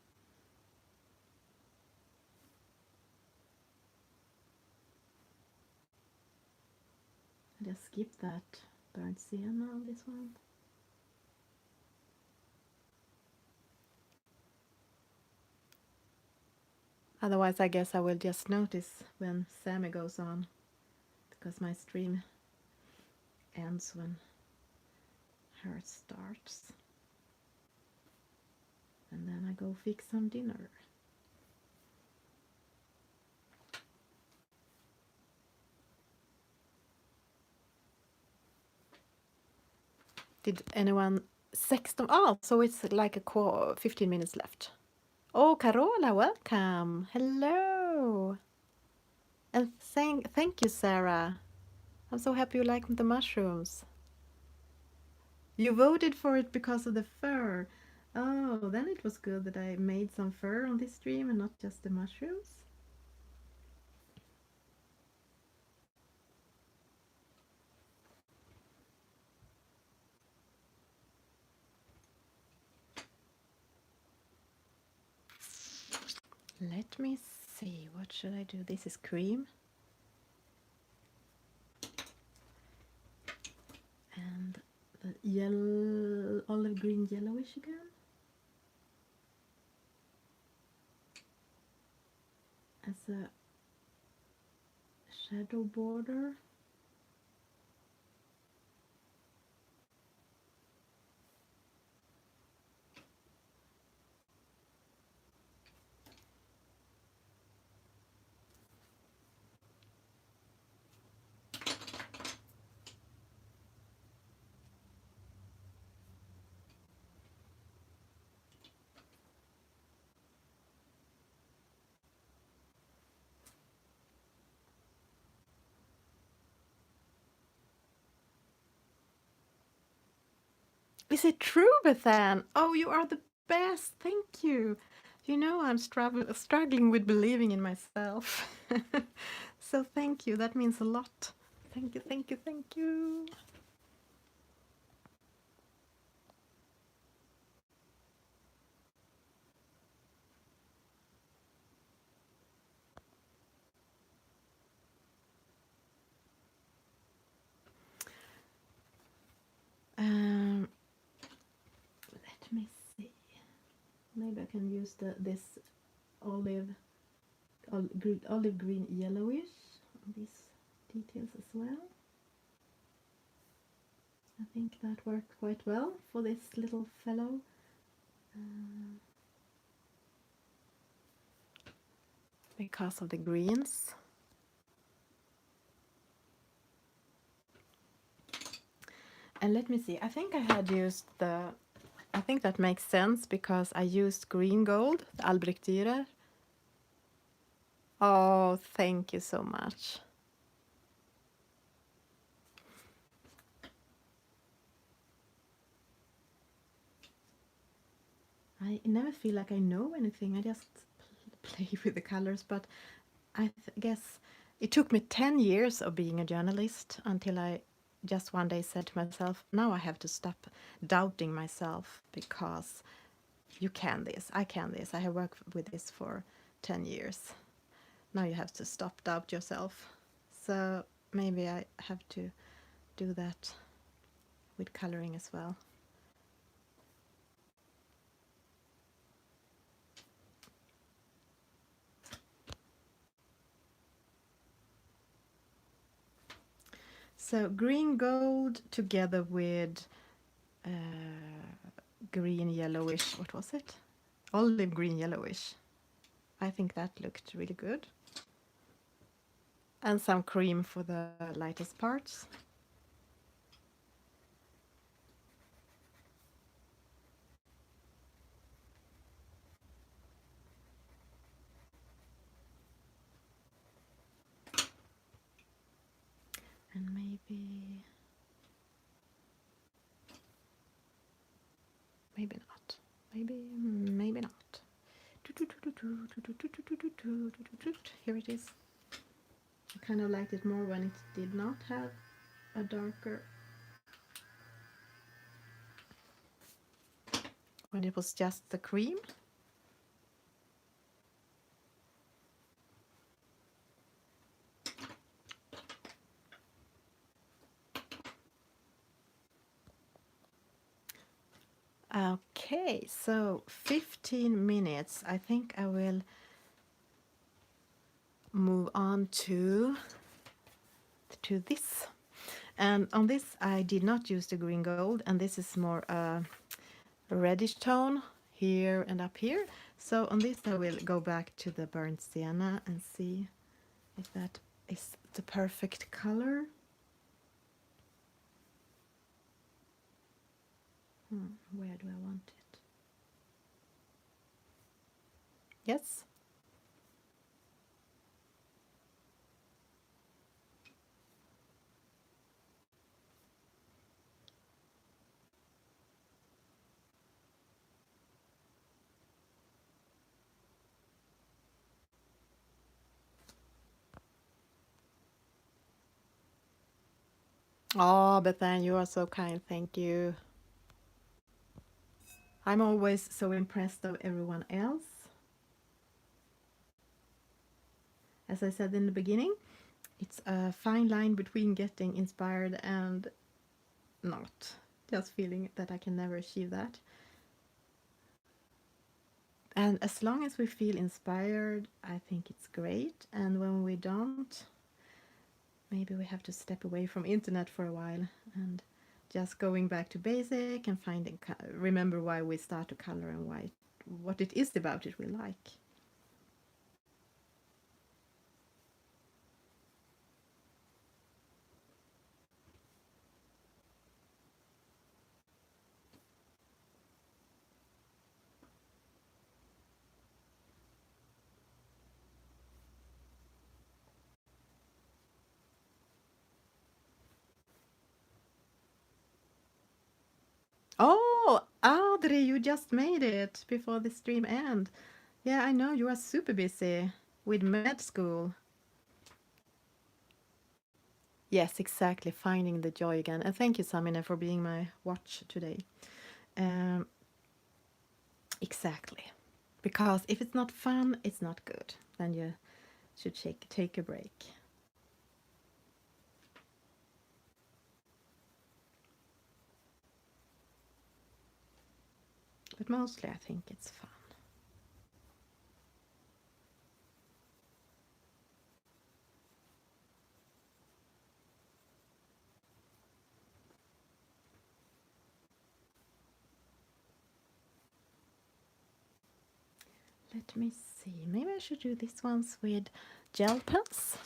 I just skip that burnt sienna on this one. Otherwise, I guess I will just notice when Sammy goes on, because my stream ends when her starts. And then I go fix some dinner. Did anyone 16? Oh, so it's like a 15 minutes left. Oh, Carola, welcome. Hello. And thank you, Sarah. I'm so happy you like the mushrooms. You voted for it because of the fur. Oh, then it was good that I made some fur on this stream and not just the mushrooms. Let me see, what should I do? This is cream. And the yellow, olive green yellowish again. As a shadow border. Is it true, Bethan? Oh, you are the best. Thank you. You know I'm struggling with believing in myself. So thank you. That means a lot. Thank you, thank you, thank you. Let me see. Maybe I can use this olive green yellowish on these details as well. I think that worked quite well for this little fellow. Because of the greens. And let me see, I think I had used I think that makes sense because I used green gold, the Albrecht Dürer. Oh, thank you so much. I never feel like I know anything. I just play with the colors, but I guess it took me 10 years of being a journalist until I just one day said to myself, now I have to stop doubting myself because you can this, I can this. I have worked with this for 10 years. Now you have to stop doubt yourself. So maybe I have to do that with coloring as well. So green gold together with green yellowish, what was it? Olive green yellowish. I think that looked really good. And some cream for the lightest parts. And maybe not. Maybe not. Here it is. I kind of liked it more when it did not have a darker, when it was just the cream. Okay, so 15 minutes. I think I will move on to this. And on this I did not use the green gold, and this is more a reddish tone here and up here. So on this I will go back to the burnt sienna and see if that is the perfect color. Where do I want it? Yes. Oh, Bethan, you are so kind. Thank you. I'm always so impressed of everyone else. As I said in the beginning, it's a fine line between getting inspired and not. Just feeling that I can never achieve that. And as long as we feel inspired, I think it's great. And when we don't, maybe we have to step away from internet for a while and just going back to basic and remember why we start to color and what it is about it we like. Oh, Audrey, you just made it before the stream end. Yeah, I know you are super busy with med school. Yes, exactly, finding the joy again. And thank you, Samina, for being my watch today. Exactly. Because if it's not fun, it's not good. Then you should take a break. But mostly I think it's fun. Let me see. Maybe I should do these ones with gel pens.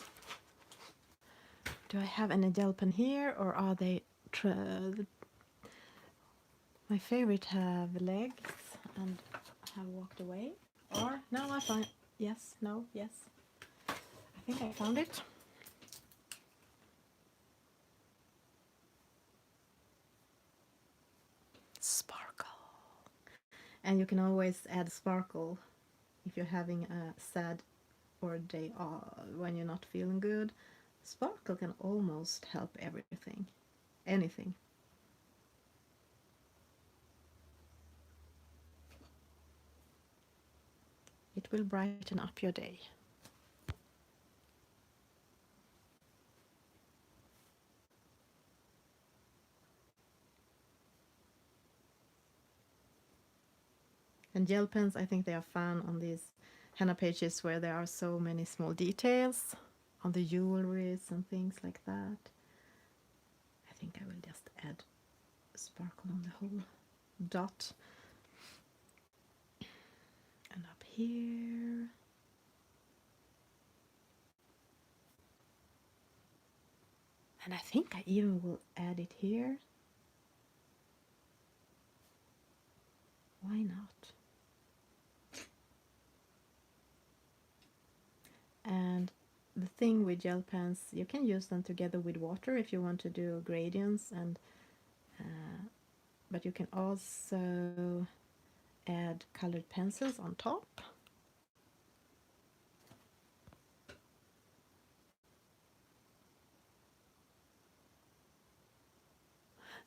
Do I have any gel pen here, or are they... My favorite have legs and have walked away. Or, no, I find... Yes, no, yes. I think I found it. Sparkle. And you can always add sparkle if you're having a sad or a day when you're not feeling good. Sparkle can almost help everything, anything. It will brighten up your day. And gel pens, I think they are fun on these henna pages where there are so many small details on the jewelries and things like that. think I will just add sparkle on the whole dot. And up here. And I think I even will add it here. Why not? And the thing with gel pens, you can use them together with water if you want to do gradients, and but you can also add colored pencils on top.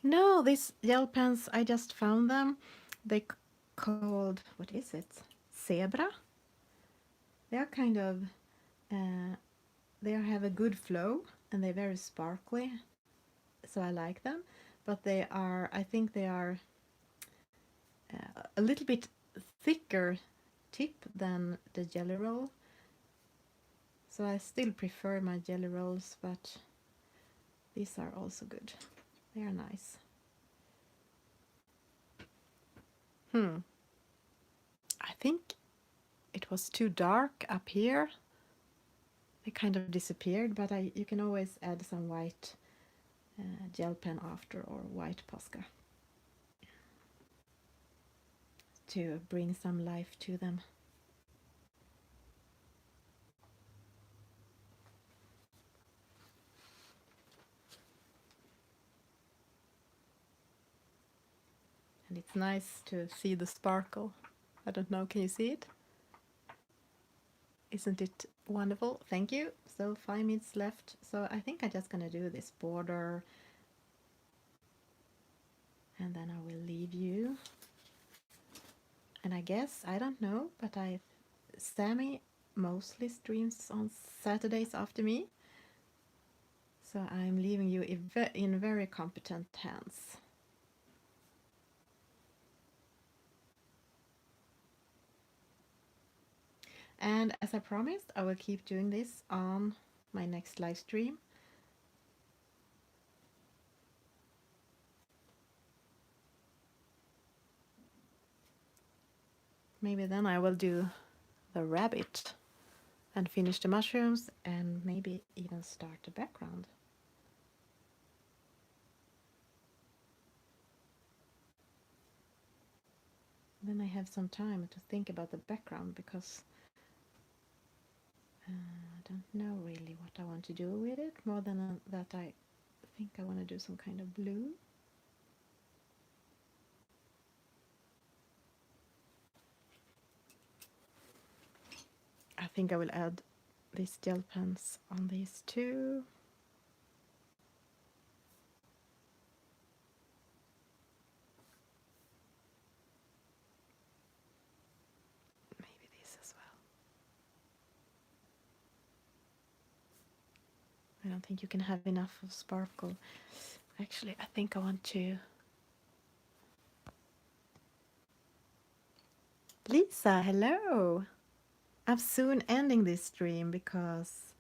No, these gel pens, I just found them. They called, what is it? Zebra. They are kind of, they have a good flow and they're very sparkly, so I like them. But they are, I think they are a little bit thicker tip than the Jelly Roll. So I still prefer my Jelly Rolls, but these are also good. They are nice. I think it was too dark up here. They kind of disappeared, but you can always add some white gel pen after, or white Posca, to bring some life to them. And it's nice to see the sparkle. I don't know, can you see it? Isn't it wonderful? Thank you. So 5 minutes left. So I think I'm just gonna do this border, and then I will leave you. And I guess, I don't know, but Sammy mostly streams on Saturdays after me. So I'm leaving you in very competent hands. And as I promised, I will keep doing this on my next live stream. Maybe then I will do the rabbit and finish the mushrooms, and maybe even start the background. Then I have some time to think about the background, because I don't know really what I want to do with it, more than that I think I want to do some kind of blue. I think I will add these gel pens on these two. Maybe this as well. I don't think you can have enough of sparkle. Actually, I think I want to... Lisa, hello! I'm soon ending this stream because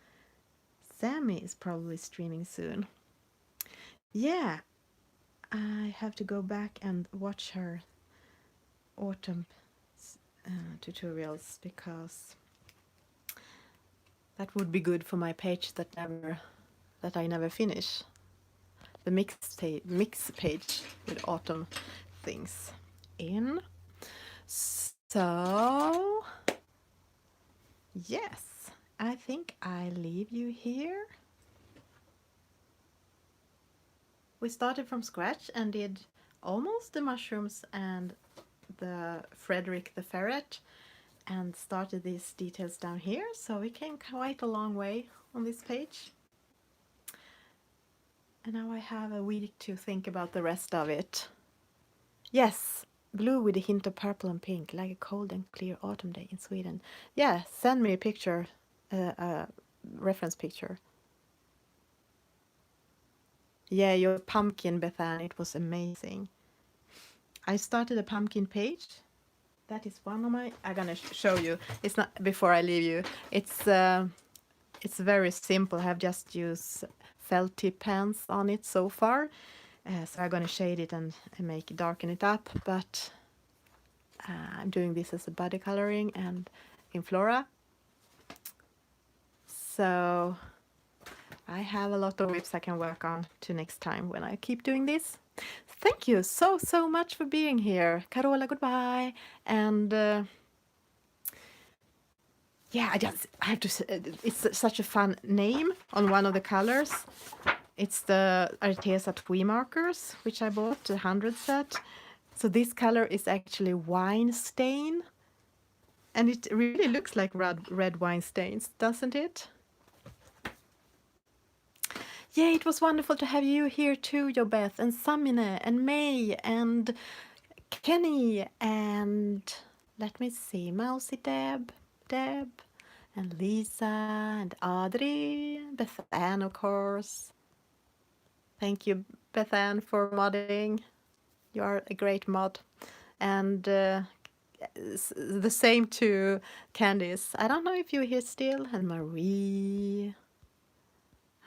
Sammy is probably streaming soon. Yeah, I have to go back and watch her autumn tutorials, because that would be good for my page that I never finish. The mix page with autumn things in. So yes, I think I leave you here. We started from scratch and did almost the mushrooms and the Frederick the ferret, and started these details down here, so we came quite a long way on this page. And now I have a week to think about the rest of it. Yes, blue with a hint of purple and pink, like a cold and clear autumn day in Sweden. Yeah, send me a picture, a reference picture. Yeah, your pumpkin, Bethan, it was amazing. I started a pumpkin page. That is one of my... I'm gonna show you. It's not before I leave you. It's very simple. I have just used felt tip pens on it so far. So I'm going to shade it and make it darken it up, but I'm doing this as a body coloring and in Flora. So I have a lot of whips I can work on to next time when I keep doing this. Thank you so much for being here. Carola, goodbye. And yeah, I have to say, it's such a fun name on one of the colors. It's the Arteza Twee markers, which I bought, the 100 set. So this color is actually wine stain. And it really looks like red wine stains, doesn't it? Yeah, it was wonderful to have you here too, Jobeth, and Samine, and May, and Kenny, and let me see, Mousy Deb, and Lisa, and Audrey, Beth Ann, of course. Thank you, Beth Ann, for modding. You are a great mod. And the same to Candice. I don't know if you're here still. And Marie.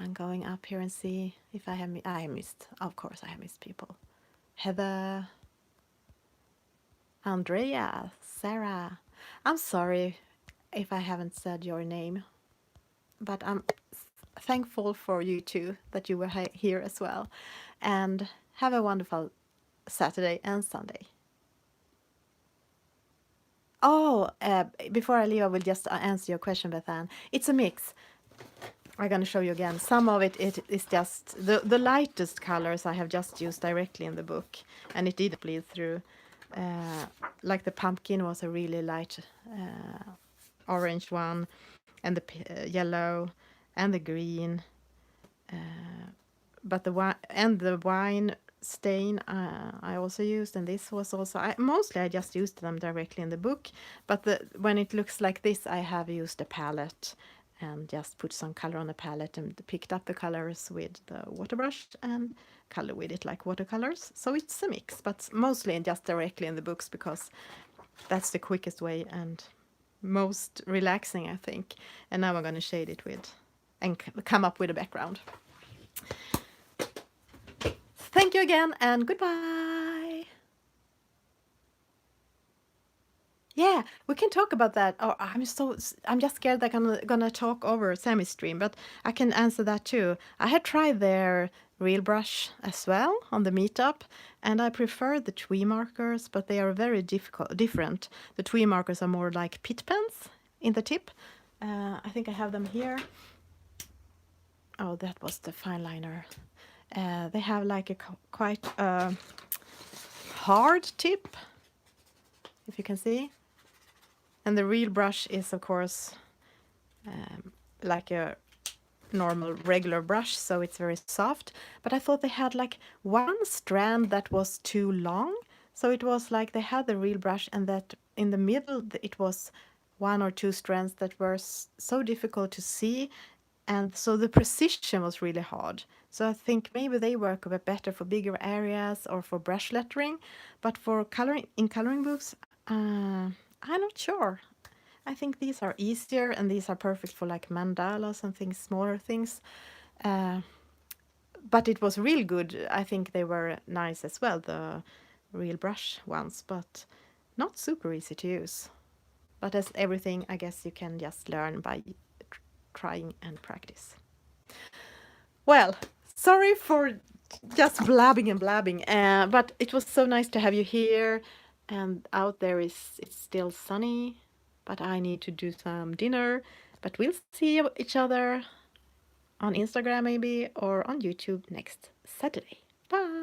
I'm going up here and see if I have missed. Of course, I have missed people. Heather. Andrea. Sarah. I'm sorry if I haven't said your name. But I'm thankful for you too, that you were here as well. And have a wonderful Saturday and Sunday. Oh, before I leave, I will just answer your question, Bethan. It's a mix. I'm going to show you again. Some of it is just the lightest colors I have just used directly in the book, and it didn't bleed through. Like the pumpkin was a really light orange one, and the yellow, and the green. But the wine stain I also used, and this was also mostly I just used them directly in the book, but when it looks like this I have used a palette and just put some color on the palette and picked up the colors with the water brush and color with it like watercolors. So it's a mix, but mostly just directly in the books because that's the quickest way and most relaxing, I think. And now I'm going to shade it with and come up with a background. Thank you again and goodbye. Yeah, we can talk about that. Oh, I'm just scared that I'm gonna talk over Sammy's stream, but I can answer that too. I had tried their real brush as well on the meetup, and I prefer the Twee markers, but they are very different. The Twee markers are more like pit pens in the tip. I think I have them here. Oh, that was the fine liner. They have like a quite hard tip, if you can see. And the real brush is, of course, like a normal regular brush, so it's very soft. But I thought they had like one strand that was too long. So it was like they had the real brush, and that in the middle it was one or two strands that were so difficult to see. And so the precision was really hard. So I think maybe they work a bit better for bigger areas or for brush lettering. But for coloring books, I'm not sure. I think these are easier, and these are perfect for like mandalas and things, smaller things. But it was real good. I think they were nice as well, the real brush ones, but not super easy to use. But as everything, I guess you can just learn by trying and practice. Well, sorry for just blabbing and blabbing, but it was so nice to have you here. And out there it's still sunny, but I need to do some dinner. But we'll see each other on Instagram maybe, or on YouTube next Saturday. Bye!